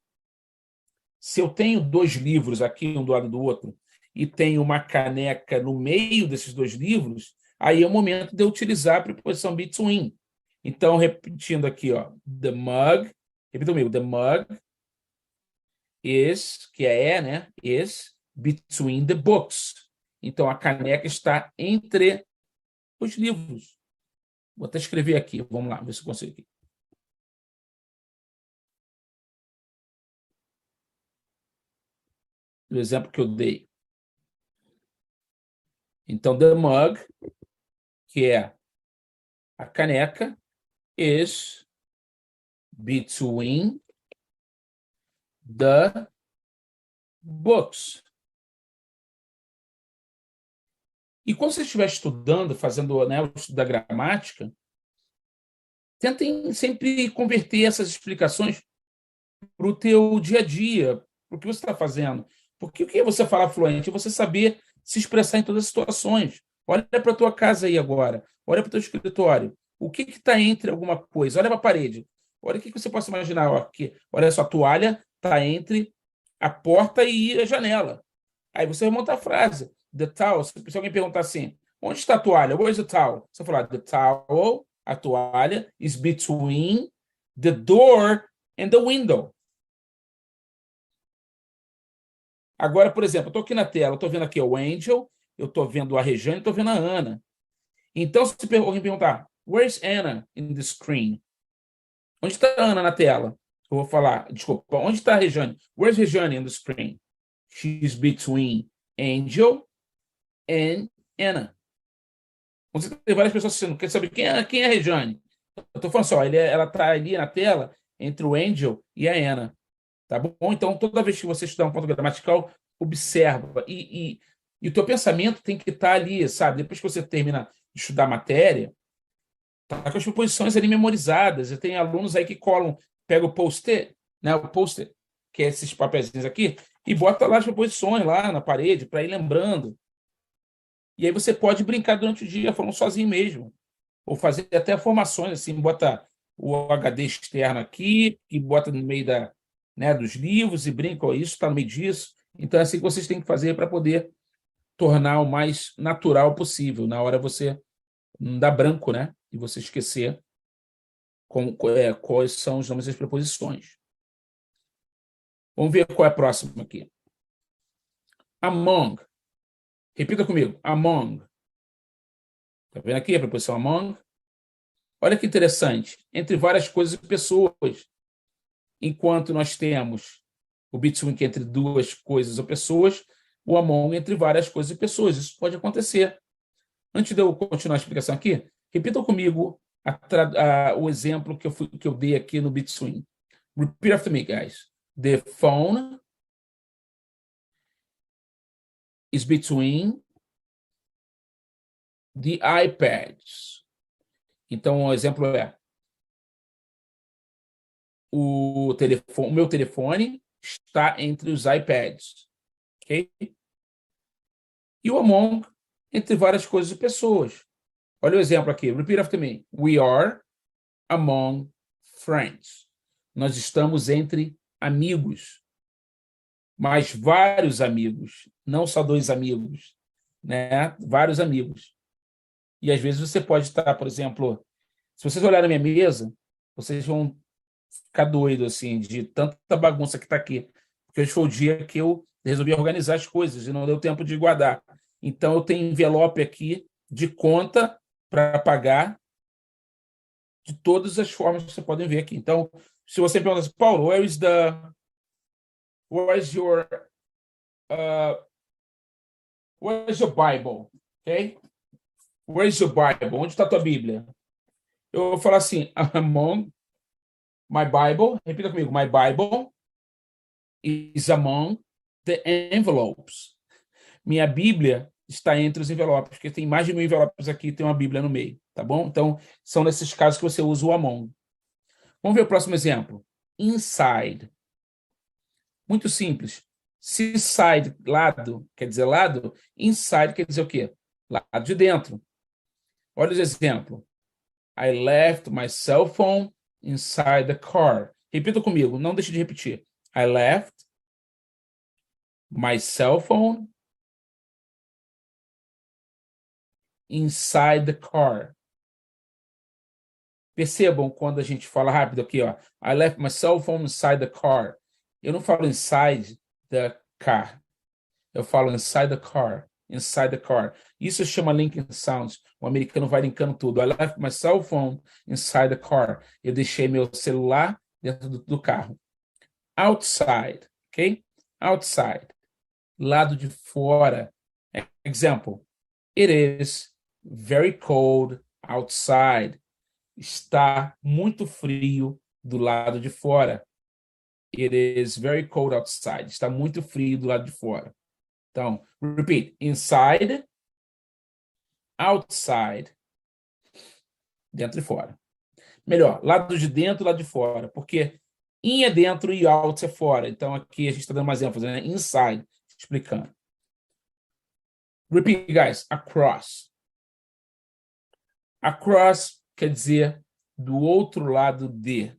se eu tenho dois livros aqui, um do lado do outro, e tenho uma caneca no meio desses dois livros, aí é o momento de eu utilizar a preposição between. Então, repetindo aqui, ó, the mug, repita comigo, the mug is, que né, is between the books. Então, a caneca está entre os livros. Vou até escrever aqui, vamos lá, ver se eu consigo aqui. O exemplo que eu dei. Então, the mug, que é a caneca, is between the books. E quando você estiver estudando, fazendo, né, o estudo da gramática, tentem sempre converter essas explicações para o teu dia a dia, para o que você está fazendo. Porque o que é você falar fluente? É você saber se expressar em todas as situações. Olha para a tua casa aí agora. Olha para o teu escritório. O que está entre alguma coisa? Olha para a parede. Olha o que você possa imaginar. Ó, aqui. Olha só, a toalha está entre a porta e a janela. Aí você vai montar a frase. The towel. Se alguém perguntar assim, onde está a toalha? Where's the towel? Você falar, the towel, a toalha, is between the door and the window. Agora, por exemplo, eu estou aqui na tela, estou vendo aqui o Angel, eu estou vendo a Rejane, estou vendo a Ana. Então, se alguém perguntar, where's Anna in the screen? Onde está a Ana na tela? Eu vou falar, desculpa, onde está a Rejane? Where's Rejane in the screen? She's between Angel and Anna. Você tem várias pessoas assistindo, quer saber quem é a Rejane? Eu estou falando só, ela está ali na tela entre o Angel e a Anna. Tá bom? Então, toda vez que você estudar um ponto gramatical, observa. E o teu pensamento tem que estar ali, sabe? Depois que você termina de estudar a matéria, tá com as preposições ali memorizadas. Eu tenho alunos aí que colam, pega o post-it, né? O post-it, que é esses papéis aqui, e bota lá as preposições lá na parede para ir lembrando. E aí você pode brincar durante o dia, falando sozinho mesmo. Ou fazer até formações, assim, bota o HD externo aqui, e bota no meio dos livros e brinca, ó, isso está no meio disso. Então, é assim que vocês têm que fazer para poder tornar o mais natural possível. Na hora você não dá branco, né? E você esquecer quais são os nomes das preposições. Vamos ver qual é a próxima aqui. Among. Repita comigo. Among. Está vendo aqui a preposição among? Olha que interessante. Entre várias coisas e pessoas. Enquanto nós temos o between que é entre duas coisas ou pessoas, o among entre várias coisas e pessoas. Isso pode acontecer. Antes de eu continuar a explicação aqui, repitam comigo o exemplo que eu dei aqui no between. Repeat after me, guys. The phone is between the iPads. Então, o exemplo é o meu telefone está entre os iPads. Ok? E o among entre várias coisas e pessoas. Olha o exemplo aqui. Repeat after me. We are among friends. Nós estamos entre amigos. Mas vários amigos. Não só dois amigos. Né? Vários amigos. E às vezes você pode estar, por exemplo, se vocês olharem na minha mesa, vocês vão ficar doidos, assim, de tanta bagunça que está aqui. Porque hoje foi o dia que eu resolvi organizar as coisas e não deu tempo de guardar. Então, eu tenho envelope aqui de conta para pagar de todas as formas que vocês podem ver aqui. Então, se você pergunta assim, Paulo, where is your Bible? Okay? Where is your Bible? Onde está a tua Bíblia? Eu vou falar assim, among my Bible, repita comigo, my Bible is among the envelopes. Minha Bíblia está entre os envelopes, porque tem mais de 1.000 envelopes aqui, tem uma Bíblia no meio, tá bom? Então, são nesses casos que você usa o among. Vamos ver o próximo exemplo. Inside. Muito simples. Se side, lado, quer dizer lado, inside quer dizer o quê? lado de dentro. Olha os exemplos. I left my cell phone inside the car. Repita comigo, não deixe de repetir. I left my cell phone inside the car. Percebam quando a gente fala rápido aqui, ó. I left my cell phone inside the car. Eu não falo inside the car. Eu falo inside the car. Inside the car. Isso chama linking sounds. O americano vai linkando tudo. I left my cell phone inside the car. Eu deixei meu celular dentro do carro. Outside, ok? Outside. Lado de fora. Example. It is very cold outside. Está muito frio do lado de fora. It is very cold outside. Está muito frio do lado de fora. Então, repeat. Inside, outside, dentro e fora. Melhor, lado de dentro e lado de fora, porque in é dentro e out é fora. Então, aqui a gente está dando mais ênfase, né? Inside, explicando. Repeat, guys. Across. Across quer dizer do outro lado de.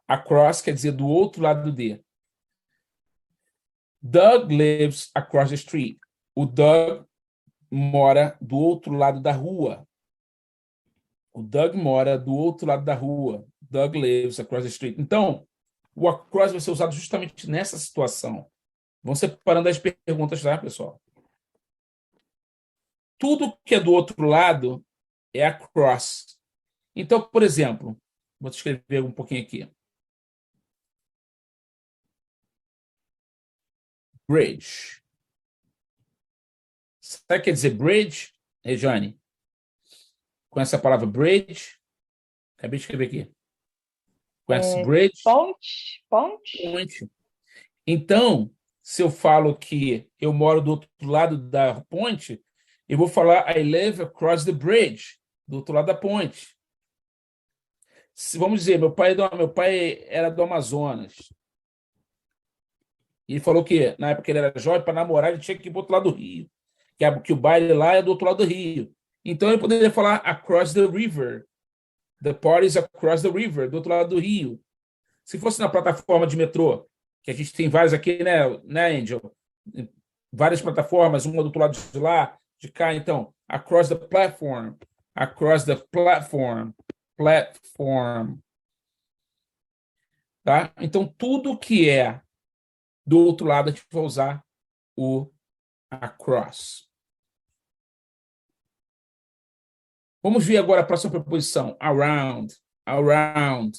Across quer dizer do outro lado de. Doug lives across the street. O Doug mora do outro lado da rua. O Doug mora do outro lado da rua. Doug lives across the street. Então, o across vai ser usado justamente nessa situação. Vão separando as perguntas, tá, pessoal? Tudo que é do outro lado é across. Então, por exemplo, vou escrever um pouquinho aqui. Bridge. Sabe o que quer dizer bridge, Regiane? Conhece a palavra bridge? Acabei de escrever aqui. Conhece bridge? Ponte. Ponte. Então, se eu falo que eu moro do outro lado da ponte, eu vou falar I live across the bridge, do outro lado da ponte. Vamos dizer, meu pai era do Amazonas. E ele falou que, na época que ele era jovem, para namorar, ele tinha que ir para o outro lado do rio. Que o baile lá é do outro lado do rio. Então, ele poderia falar across the river. The party's across the river, do outro lado do rio. Se fosse na plataforma de metrô, que a gente tem várias aqui, né, Angel? Várias plataformas, uma do outro lado de lá, de cá. Então, across the platform. Across the platform. Platform. Tá? Então, tudo que é do outro lado, a gente vai usar o across. Vamos ver agora a próxima preposição. Around. Around.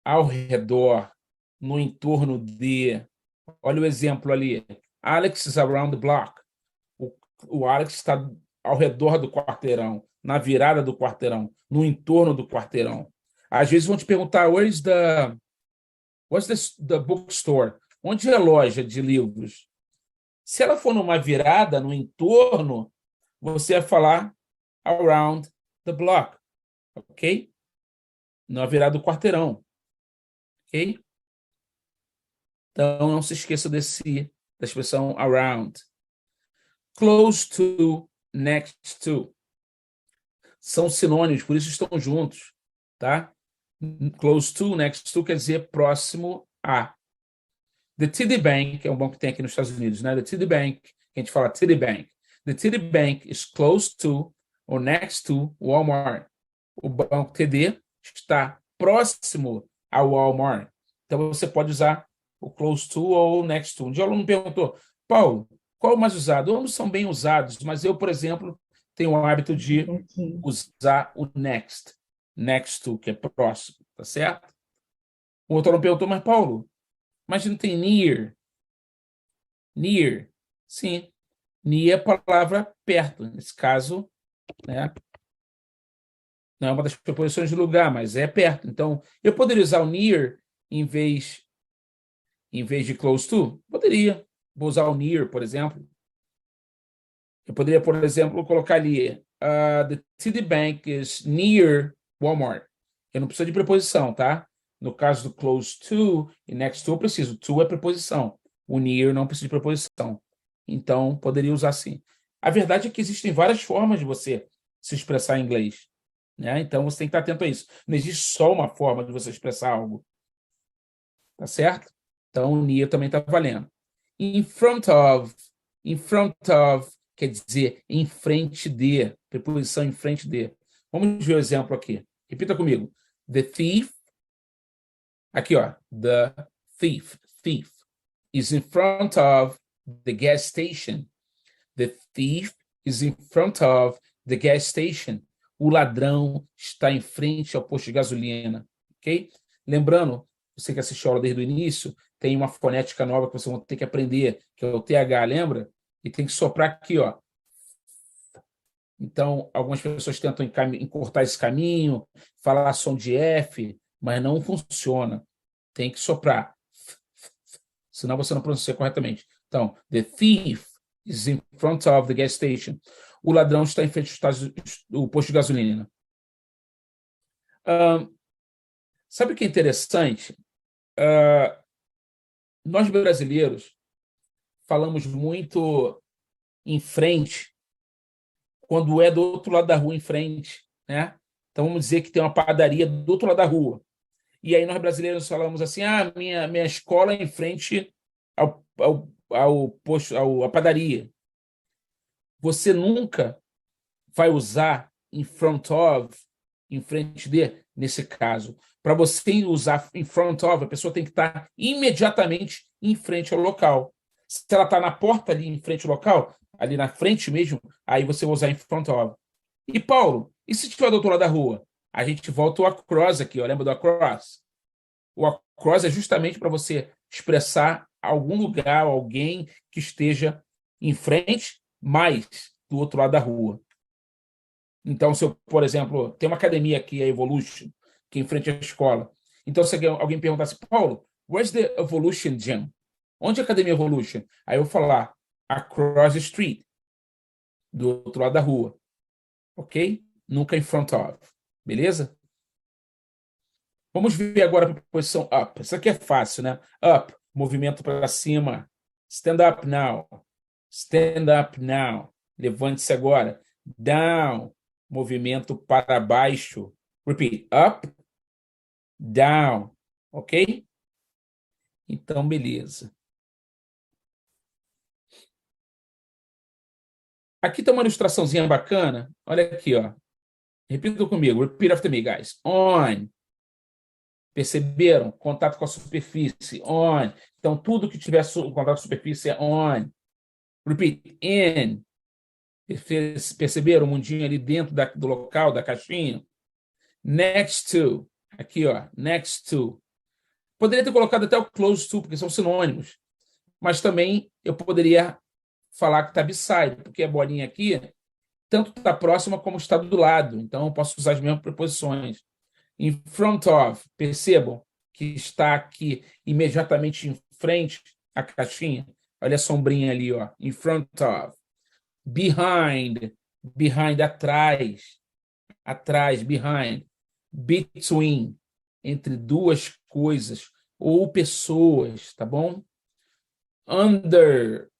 Ao redor. No entorno de. Olha o exemplo ali. Alex is around the block. O Alex está ao redor do quarteirão, na virada do quarteirão, no entorno do quarteirão. Às vezes vão te perguntar, what's the bookstore? Onde é a loja de livros? Se ela for numa virada, no entorno, você vai falar around the block, ok? Na virada do quarteirão, ok? Então, não se esqueça da expressão around. Close to, next to. São sinônimos, por isso estão juntos, tá? Close to, next to quer dizer próximo a. The TD Bank é um banco que tem aqui nos Estados Unidos, né? The TD Bank, que a gente fala TD Bank. The TD Bank is close to or next to Walmart. O banco TD está próximo ao Walmart. Então, você pode usar o close to ou next to. Um dia o aluno me perguntou, Paulo, qual é o mais usado? Ambos são bem usados, mas eu, por exemplo, tenho o hábito de usar o next. Next to, que é próximo, tá certo? O outro aluno perguntou, mas Paulo, mas não tem near? Near. Sim. Near é a palavra perto. Nesse caso, né? Não é uma das preposições de lugar, mas é perto. Então, eu poderia usar o near em vez de close to? Poderia. Vou usar o near, por exemplo. Eu poderia, por exemplo, colocar ali the TD Bank is near Walmart. Eu não preciso de preposição, tá? No caso do close to e next to, eu preciso. To é preposição. O near não precisa de preposição. Então, poderia usar assim. A verdade é que existem várias formas de você se expressar em inglês, né? Então, você tem que estar atento a isso. Não existe só uma forma de você expressar algo, tá certo? Então, o near também está valendo. In front of quer dizer em frente de, preposição em frente de. Vamos ver o exemplo aqui. Repita comigo. The thief, aqui ó, the thief is in front of the gas station. The thief is in front of the gas station. O ladrão está em frente ao posto de gasolina, ok? Lembrando, você que assistiu a aula desde o início, tem uma fonética nova que vocês vão ter que aprender, que é o TH, lembra? E tem que soprar aqui, ó. Então, algumas pessoas tentam encurtar esse caminho, falar som de F, mas não funciona. Tem que soprar. Senão você não pronuncia corretamente. Então, the thief is in front of the gas station. O ladrão está em frente do posto de gasolina. Sabe o que é interessante? Nós brasileiros falamos muito em frente quando é do outro lado da rua em frente, né? Então vamos dizer que tem uma padaria do outro lado da rua. E aí nós brasileiros falamos assim: minha escola é em frente ao posto, à padaria. Você nunca vai usar in front of, em frente de, nesse caso. Para você usar in front of, a pessoa tem que estar imediatamente em frente ao local. Se ela está na porta ali em frente ao local, ali na frente mesmo, aí você vai usar in front of. E Paulo, e se estiver do outro lado da rua? A gente volta o across aqui, ó, lembra do across? O across é justamente para você expressar algum lugar, alguém que esteja em frente, mas do outro lado da rua. Então, se eu, por exemplo, tem uma academia aqui, a Evolution, que é em frente à escola. Então, se alguém perguntasse, Paulo, where's the Evolution Gym? Onde é a Academia Evolution? Aí eu vou falar, across the street, do outro lado da rua. Ok? Nunca in front of. Beleza? Vamos ver agora a preposição up. Isso aqui é fácil, né? Up, movimento para cima. Stand up now. Stand up now. Levante-se agora. Down, movimento para baixo. Repeat. Up, down. Ok? Então, beleza. Aqui tem uma ilustraçãozinha bacana. Olha aqui, ó. Repita comigo. Repeat after me, guys. On. Perceberam? Contato com a superfície. On. Então, tudo que tiver contato com a superfície é on. Repeat. In. Perceberam o mundinho ali dentro do local, da caixinha? Next to. Aqui, ó. Next to. Poderia ter colocado até o close to, porque são sinônimos. Mas também eu poderia falar que está beside, porque a bolinha aqui tanto está próxima como está do lado. Então, eu posso usar as mesmas preposições. In front of, percebam que está aqui imediatamente em frente à caixinha. Olha a sombrinha ali, ó. In front of. Behind, behind, atrás. Atrás, behind. Between, entre duas coisas ou pessoas, tá bom? Under,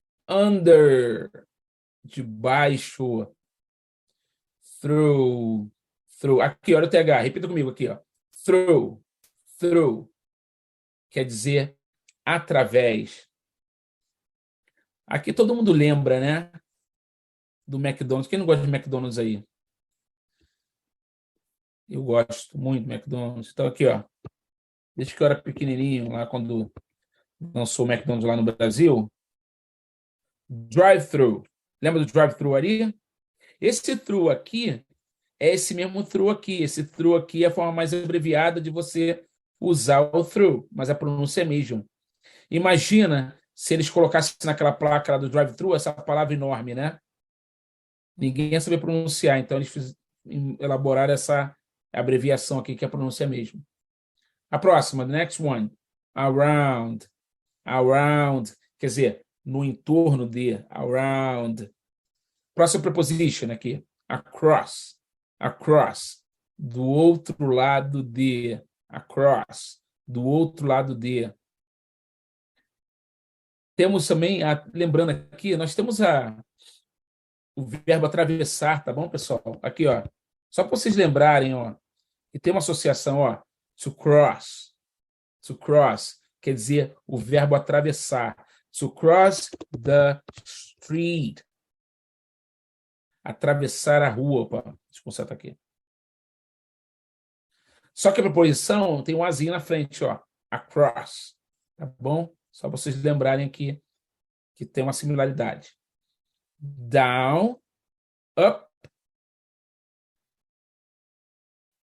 debaixo. Through. Aqui, olha o TH, repita comigo aqui, ó. Through. Quer dizer através. Aqui todo mundo lembra, né? Do McDonald's. Quem não gosta de McDonald's aí? Eu gosto muito do McDonald's. Então, aqui, ó. Desde que eu era pequenininho, lá quando lançou o McDonald's lá no Brasil. Drive-thru. Lembra do drive-thru ali? Esse thru aqui é esse mesmo thru aqui. Esse thru aqui é a forma mais abreviada de você usar o thru, mas a pronúncia é mesmo. Imagina se eles colocassem naquela placa lá do drive-thru essa palavra enorme, né? Ninguém ia saber pronunciar, então eles elaboraram essa abreviação aqui, que é a pronúncia mesmo. A próxima, the next one. Around. Quer dizer, no entorno de. Around. Próxima preposition aqui. Across. Do outro lado de. Across. Do outro lado de. Temos também, lembrando aqui, nós temos o verbo atravessar, tá bom, pessoal? Aqui, ó. Só para vocês lembrarem, ó, que tem uma associação, ó, to cross. To cross quer dizer o verbo atravessar. To cross the street. Atravessar a rua. Opa, deixa eu consertar aqui. Só que a preposição tem um azinho na frente, ó. Across. Tá bom? Só para vocês lembrarem aqui que tem uma similaridade. Down, up,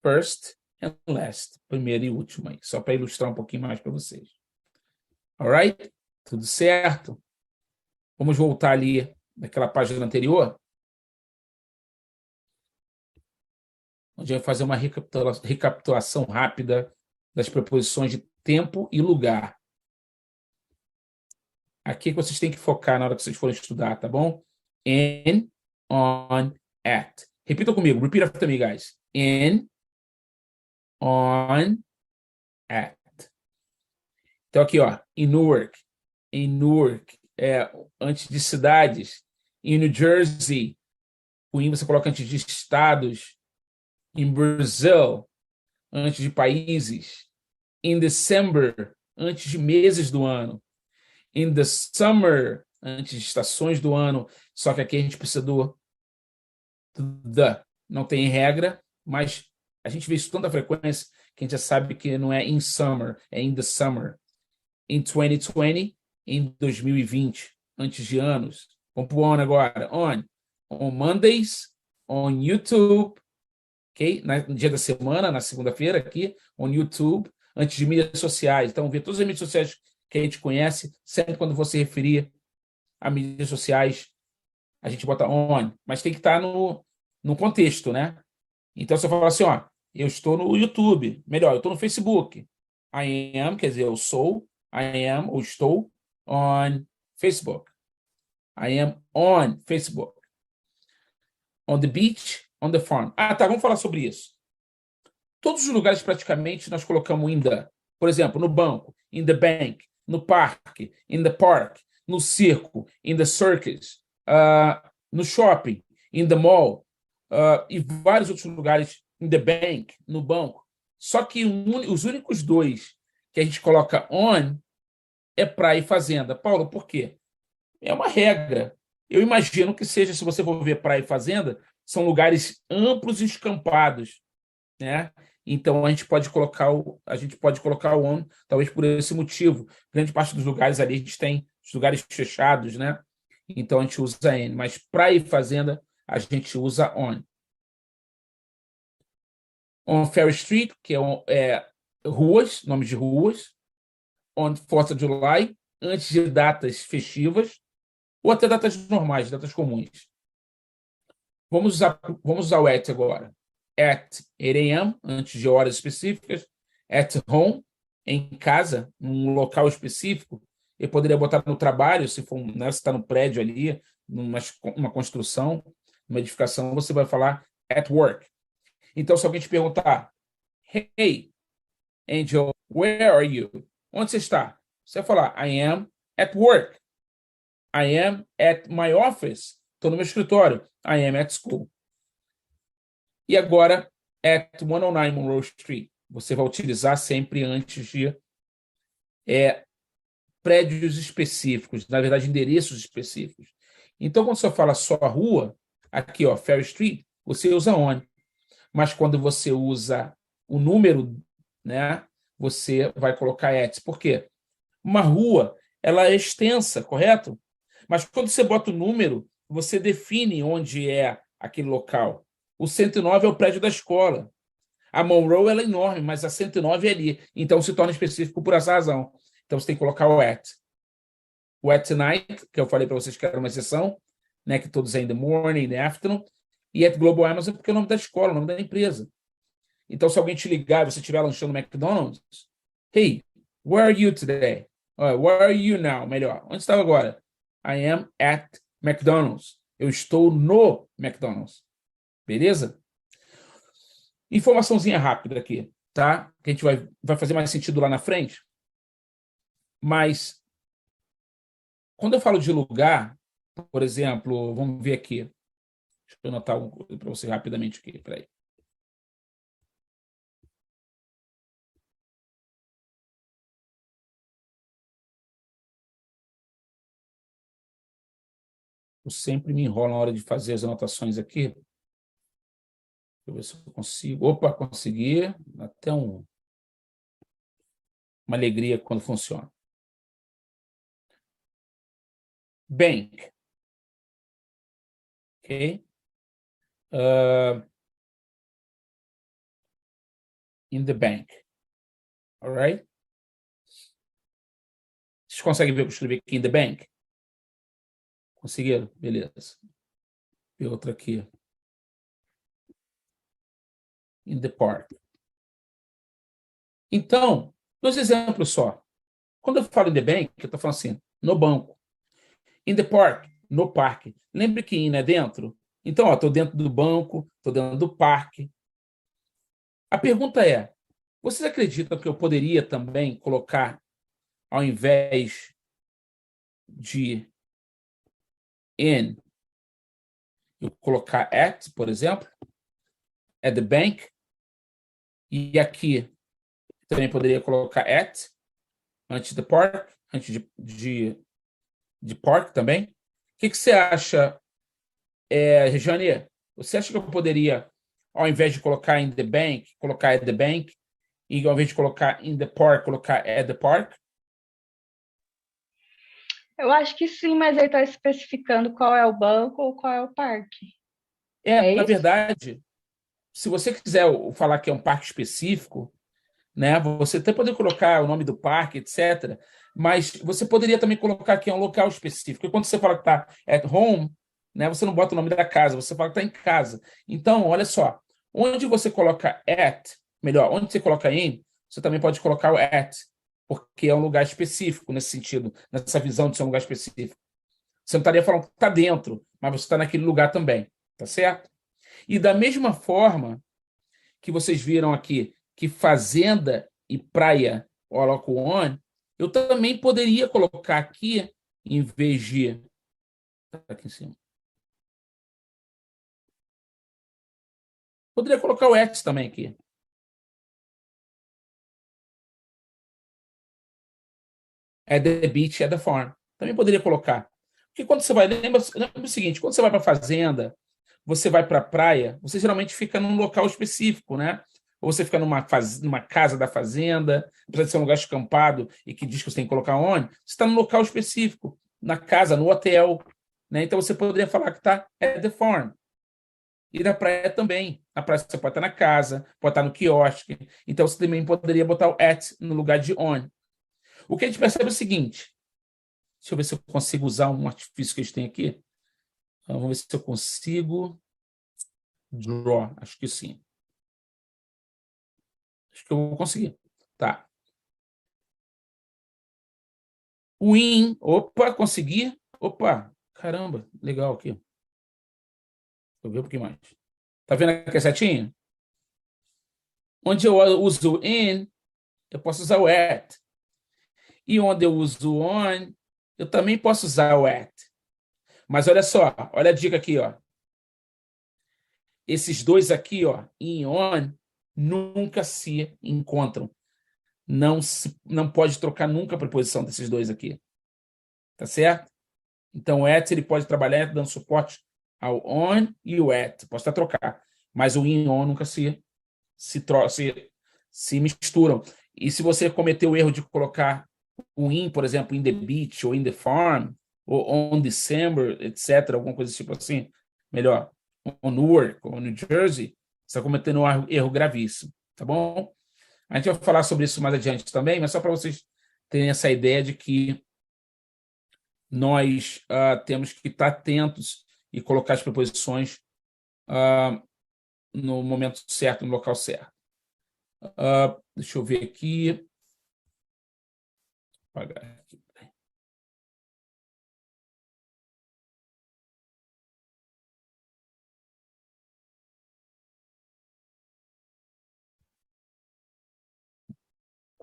first and last. Primeiro e último aí. Só para ilustrar um pouquinho mais para vocês. Alright? Tudo certo? Vamos voltar ali naquela página anterior. Onde vai fazer uma recapitulação rápida das preposições de tempo e lugar. Aqui que vocês têm que focar na hora que vocês forem estudar, tá bom? In, on, at. Repitam comigo. Repeat after me, guys. In, on, at. Então aqui, ó. In Newark. Em Newark, antes de cidades. Em New Jersey, o in você coloca antes de estados. Em Brazil, antes de países. In December, antes de meses do ano. In the summer, antes de estações do ano. Só que aqui a gente precisa do the. Não tem regra, mas a gente vê isso com tanta frequência que a gente já sabe que não é in summer, é in the summer. In 2020, em 2020, antes de anos. Vamos para o on agora. On Mondays, on YouTube, ok? No dia da semana, na segunda-feira aqui, on YouTube, antes de mídias sociais. Então, ver todas as mídias sociais que a gente conhece, sempre quando você referir a mídias sociais, a gente bota on, mas tem que estar no contexto, né? Então, você fala assim, ó, eu estou no YouTube, melhor, eu estou no Facebook. I am, quer dizer, eu sou, I am, ou estou, on Facebook. I am on Facebook. On the beach, on the farm. Tá, vamos falar sobre isso. Todos os lugares, praticamente, nós colocamos in the. Por exemplo, no banco, in the bank, no parque, in the park, no circo, in the circus, no shopping, in the mall, e vários outros lugares, in the bank, no banco. Só que os únicos dois que a gente coloca on é praia e fazenda. Paulo, por quê? É uma regra. Eu imagino que seja, se você for ver praia e fazenda, são lugares amplos e escampados, né? Então a gente pode colocar o on, talvez por esse motivo. Grande parte dos lugares ali a gente tem os lugares fechados, né? Então a gente usa n, mas praia e fazenda a gente usa on. On Ferry Street, que é ruas, nomes de ruas. On 4th of July, antes de datas festivas, ou até datas normais, datas comuns. Vamos usar o at agora. At 8 a.m., antes de horas específicas. At home, em casa, num local específico. Eu poderia botar no trabalho, se for, né, se está no prédio ali, numa construção, numa edificação, você vai falar at work. Então, se alguém te perguntar, hey, Angel, where are you? Onde você está? Você vai falar, I am at work. I am at my office. Estou no meu escritório. I am at school. E agora, at 109 Monroe Street. Você vai utilizar sempre antes de prédios específicos, na verdade, endereços específicos. Então, quando você fala só a rua, aqui, ó, Ferry Street, você usa on. Mas quando você usa o número, né, você vai colocar at. Por quê? Uma rua, ela é extensa, correto? Mas quando você bota o número, você define onde é aquele local. O 109 é o prédio da escola. A Monroe ela é enorme, mas a 109 é ali. Então se torna específico por essa razão. Então você tem que colocar o at. O at night, que eu falei para vocês que era uma exceção, né, que todos é in the morning, in the afternoon. E at Global Amazon porque é o nome da escola, o nome da empresa. Então se alguém te ligar e você estiver lanchando no McDonald's, hey, where are you today? Where are you now? Melhor. Onde estava agora? I am at McDonald's. Eu estou no McDonald's. Beleza? Informaçãozinha rápida aqui, tá? Que a gente vai fazer mais sentido lá na frente. Mas Quando eu falo de lugar, por exemplo, vamos ver aqui. Deixa eu anotar uma coisa para você rapidamente aqui. Peraí. Eu sempre me enrolo na hora de fazer as anotações aqui. Deixa eu ver se eu consigo. Opa, consegui. Até uma alegria quando funciona. Bank. Ok? In the bank. All right? Vocês conseguem ver o que eu escrevi aqui in the bank? Conseguiram? Beleza. E outra aqui. In the park. Então, 2 exemplos só. Quando eu falo in the bank, eu estou falando assim, no banco. In the park, no parque. Lembre que in é dentro? Então, estou dentro do banco, estou dentro do parque. A pergunta é, vocês acreditam que eu poderia também colocar, ao invés de in, eu colocar at, por exemplo, at the bank, e aqui também poderia colocar at, antes de park, antes de park também. O que você acha, Regiane? Você acha que eu poderia, ao invés de colocar in the bank, colocar at the bank, e ao invés de colocar in the park, colocar at the park? Eu acho que sim, mas ele está especificando qual é o banco ou qual é o parque. É Na isso? verdade, se você quiser falar que é um parque específico, né, você até poderia colocar o nome do parque, etc. Mas você poderia também colocar que é um local específico. E quando você fala que está at home, né, você não bota o nome da casa, você fala que está em casa. Então, olha só, onde você coloca at, melhor, onde você coloca in, você também pode colocar o at, porque é um lugar específico nesse sentido, nessa visão de ser um lugar específico. Você não estaria falando que está dentro, mas você está naquele lugar também, tá certo? E da mesma forma que vocês viram aqui, que fazenda e praia coloco on, eu também poderia colocar aqui, em vez de. Aqui em cima. Poderia colocar o at também aqui. É the beach, é the farm. Também poderia colocar. Porque quando você vai. Lembra o seguinte: quando você vai para a fazenda, você vai para a praia, você geralmente fica num local específico, né? Ou você fica numa casa da fazenda, apesar de ser um lugar escampado e que diz que você tem que colocar onde, você está num local específico, na casa, no hotel, né? Então você poderia falar que está at the farm. E na praia também. Na praia você pode estar na casa, pode estar no quiosque. Então você também poderia botar o at no lugar de on. O que a gente percebe é o seguinte. Deixa eu ver se eu consigo usar um artifício que eles têm aqui. Vamos ver se eu consigo. Draw, acho que sim. Acho que eu vou conseguir. Tá. O in, opa, consegui. Opa, caramba, legal aqui. Deixa eu ver um pouquinho mais. Tá vendo aqui a setinha? Onde eu uso in, eu posso usar o at. E onde eu uso o on, eu também posso usar o at. Mas olha só, olha a dica aqui, ó. Esses dois aqui, ó, in e on, nunca se encontram. Não pode trocar nunca a preposição desses dois aqui. Tá certo? Então, o at ele pode trabalhar dando suporte ao on e o at. Pode estar trocar. Mas o in e on nunca se misturam. E se você cometer o erro de colocar o in, por exemplo, in the beach, ou in the farm, ou on December, etc., alguma coisa tipo assim, melhor, on Newark, ou New Jersey, você está cometendo um erro gravíssimo, tá bom? A gente vai falar sobre isso mais adiante também, mas só para vocês terem essa ideia de que nós temos que estar atentos e colocar as preposições no momento certo, no local certo. Deixa eu ver aqui. Vou apagar aqui.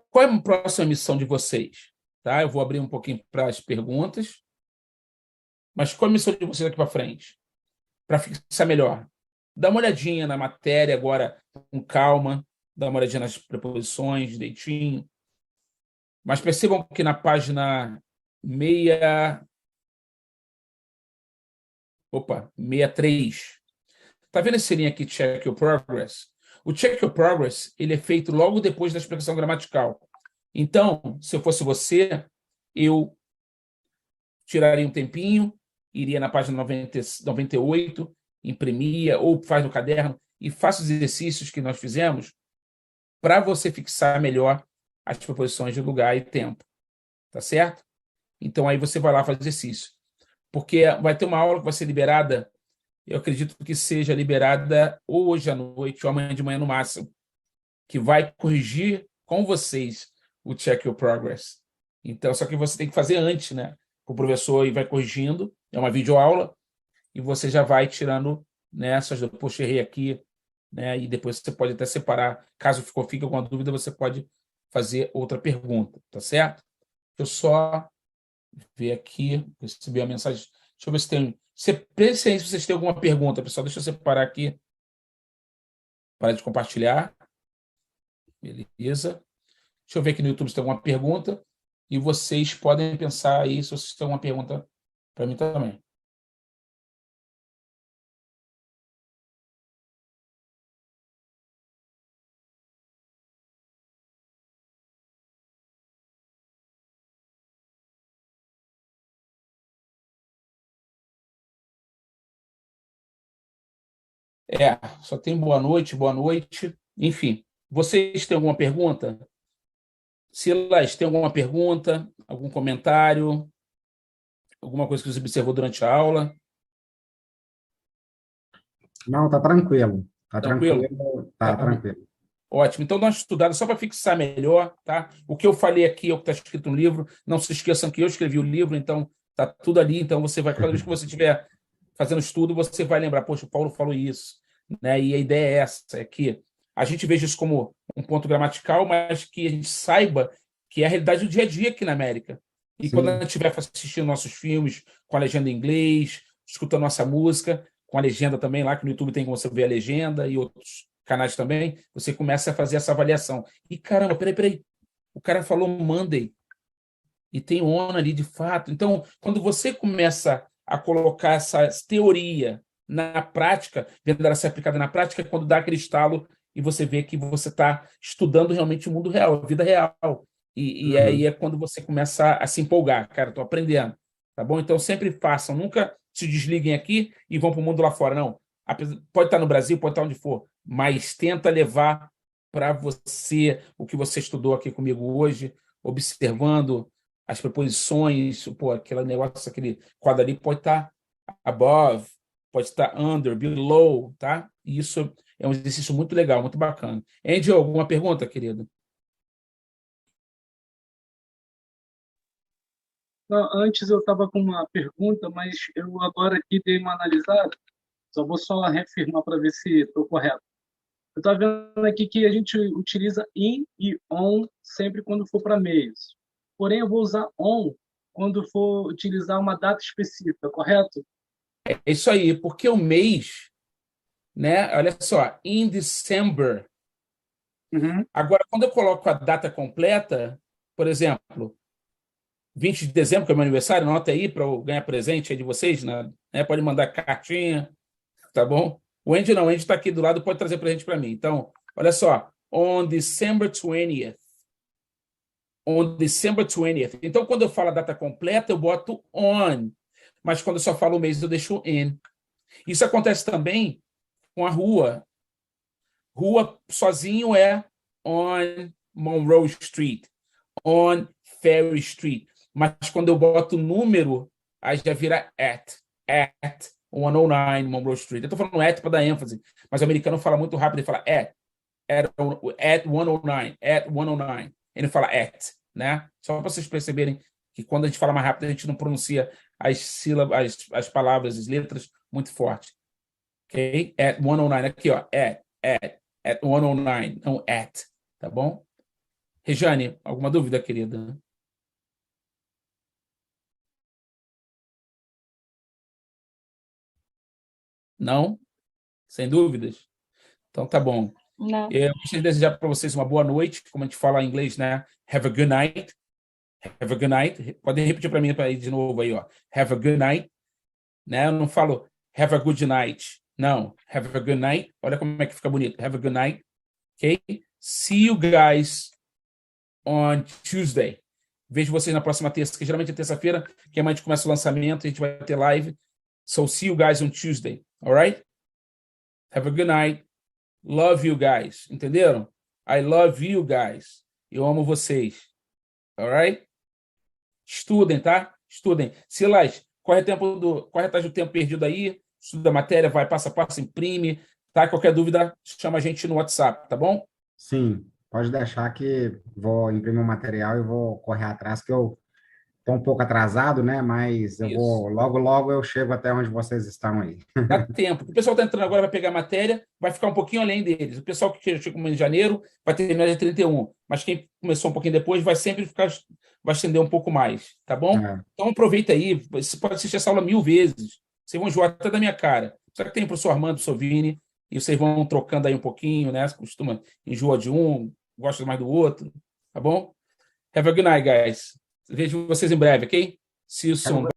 Qual é a próxima missão de vocês? Tá? Eu vou abrir um pouquinho para as perguntas. Mas qual a missão de vocês aqui para frente? Para fixar melhor. Dá uma olhadinha na matéria agora com calma, dá uma olhadinha nas preposições direitinho. Mas percebam que na página 63. Tá vendo esse linha aqui, Check Your Progress? O Check Your Progress, ele é feito logo depois da explicação gramatical. Então, se eu fosse você, eu tiraria um tempinho, iria na página 98, imprimia ou faz no caderno e faça os exercícios que nós fizemos para você fixar melhor as preposições de lugar e tempo. Tá certo? Então, aí você vai lá fazer exercício. Porque vai ter uma aula que vai ser liberada, eu acredito que seja liberada hoje à noite ou amanhã de manhã no máximo, que vai corrigir com vocês o Check Your Progress. Então, só que você tem que fazer antes, né? O professor vai corrigindo, é uma videoaula, e você já vai tirando, né, poxa, errei aqui, né? E depois você pode até separar. Caso fique alguma dúvida, você pode fazer outra pergunta, tá certo? Eu só ver aqui, recebi a mensagem. Deixa eu ver se tem. Pense aí se vocês têm alguma pergunta, pessoal. Deixa eu separar aqui. Para de compartilhar. Beleza. Deixa eu ver aqui no YouTube se tem alguma pergunta. E vocês podem pensar aí se vocês têm alguma pergunta para mim também. Só tem boa noite, boa noite. Enfim, vocês têm alguma pergunta? Silas, tem alguma pergunta? Algum comentário? Alguma coisa que você observou durante a aula? Não, tá tranquilo. Tá Tranquilo? tranquilo, tá tranquilo. Ótimo. Então, dá uma estudada só para fixar melhor, tá? O que eu falei aqui é o que está escrito no livro. Não se esqueçam que eu escrevi o livro, então tá tudo ali. Então, você vai, cada vez que você estiver fazendo estudo, você vai lembrar, poxa, o Paulo falou isso, né? E a ideia é essa, é que a gente veja isso como um ponto gramatical, mas que a gente saiba que é a realidade do dia a dia aqui na América. E quando a Sim, gente estiver assistindo nossos filmes com a legenda em inglês, escutando nossa música, com a legenda também lá, que no YouTube tem como você ver a legenda e outros canais também, você começa a fazer essa avaliação. E caramba, peraí. O cara falou Monday e tem on ali de fato. Então, quando você começa a colocar essa teoria na prática, vendo ela ser aplicada na prática, é quando dá aquele estalo e você vê que você está estudando realmente o mundo real, a vida real. E aí é quando você começa a se empolgar. Cara, estou aprendendo. Tá bom? Então, sempre façam. Nunca se desliguem aqui e vão para o mundo lá fora. Não. Pode estar no Brasil, pode estar onde for, mas tenta levar para você o que você estudou aqui comigo hoje, observando as preposições, pô, aquele negócio, aquele quadro ali pode estar above, pode estar under, below, tá? E isso é um exercício muito legal, muito bacana. Angel, alguma pergunta, querido? Não, antes eu estava com uma pergunta, mas eu agora aqui dei uma analisada. Só reafirmar para ver se estou correto. Eu estava vendo aqui que a gente utiliza in e on sempre quando for para meios. Porém, eu vou usar on quando for utilizar uma data específica, correto? É isso aí, porque o mês, né? Olha só, in December. Uhum. Agora, quando eu coloco a data completa, por exemplo, 20 de dezembro, que é meu aniversário, anota aí para eu ganhar presente aí de vocês, né? Pode mandar cartinha, tá bom? O Andy não, o Andy está aqui do lado, pode trazer presente para mim. Então, olha só, on December 20th. On December 20th. Então, quando eu falo a data completa, eu boto on. Mas quando eu só falo o mês, eu deixo in. Isso acontece também com a rua. Rua sozinho é on Monroe Street, on Ferry Street. Mas quando eu boto número, aí já vira at 109 Monroe Street. Eu estou falando at para dar ênfase, mas o americano fala muito rápido e fala at 109, at 109. Ele fala at, né? Só para vocês perceberem que quando a gente fala mais rápido, a gente não pronuncia as sílabas, as palavras, as letras muito forte. Ok? At 109, aqui, ó, at 109, não at, tá bom? Rejane, alguma dúvida, querida? Não? Sem dúvidas? Então tá bom. Não. Eu gostaria de desejar para vocês uma boa noite, como a gente fala em inglês, né? Have a good night. Have a good night. Podem repetir para mim de novo aí, ó. Have a good night. Né? Eu não falo have a good night. Não. Have a good night. Olha como é que fica bonito. Have a good night. Ok? See you guys on Tuesday. Vejo vocês na próxima terça, que geralmente é terça-feira, que a gente começa o lançamento, a gente vai ter live. So see you guys on Tuesday. Alright? Have a good night. Love you guys. Entenderam? I love you guys. Eu amo vocês. Alright? Estudem, tá? Estudem. Silas, corre atrás do tempo perdido aí, estuda a matéria, vai passo a passo, imprime, tá? Qualquer dúvida, chama a gente no WhatsApp, tá bom? Sim, pode deixar que vou imprimir o material e vou correr atrás, que eu estou um pouco atrasado, né? Mas eu vou, logo eu chego até onde vocês estão aí. Dá tempo. O pessoal está entrando agora, vai pegar a matéria, vai ficar um pouquinho além deles. O pessoal que chegou em janeiro vai terminar dia 31, mas quem começou um pouquinho depois vai sempre vai estender um pouco mais, tá bom? Então aproveita aí, você pode assistir essa aula 1000 vezes. Vocês vão enjoar até da minha cara. Só que tem o professor Armando Sovini, e vocês vão trocando aí um pouquinho, né? Costuma enjoa de um, gosta mais do outro, tá bom? Have a good night, guys. Vejo vocês em breve, ok? See you soon.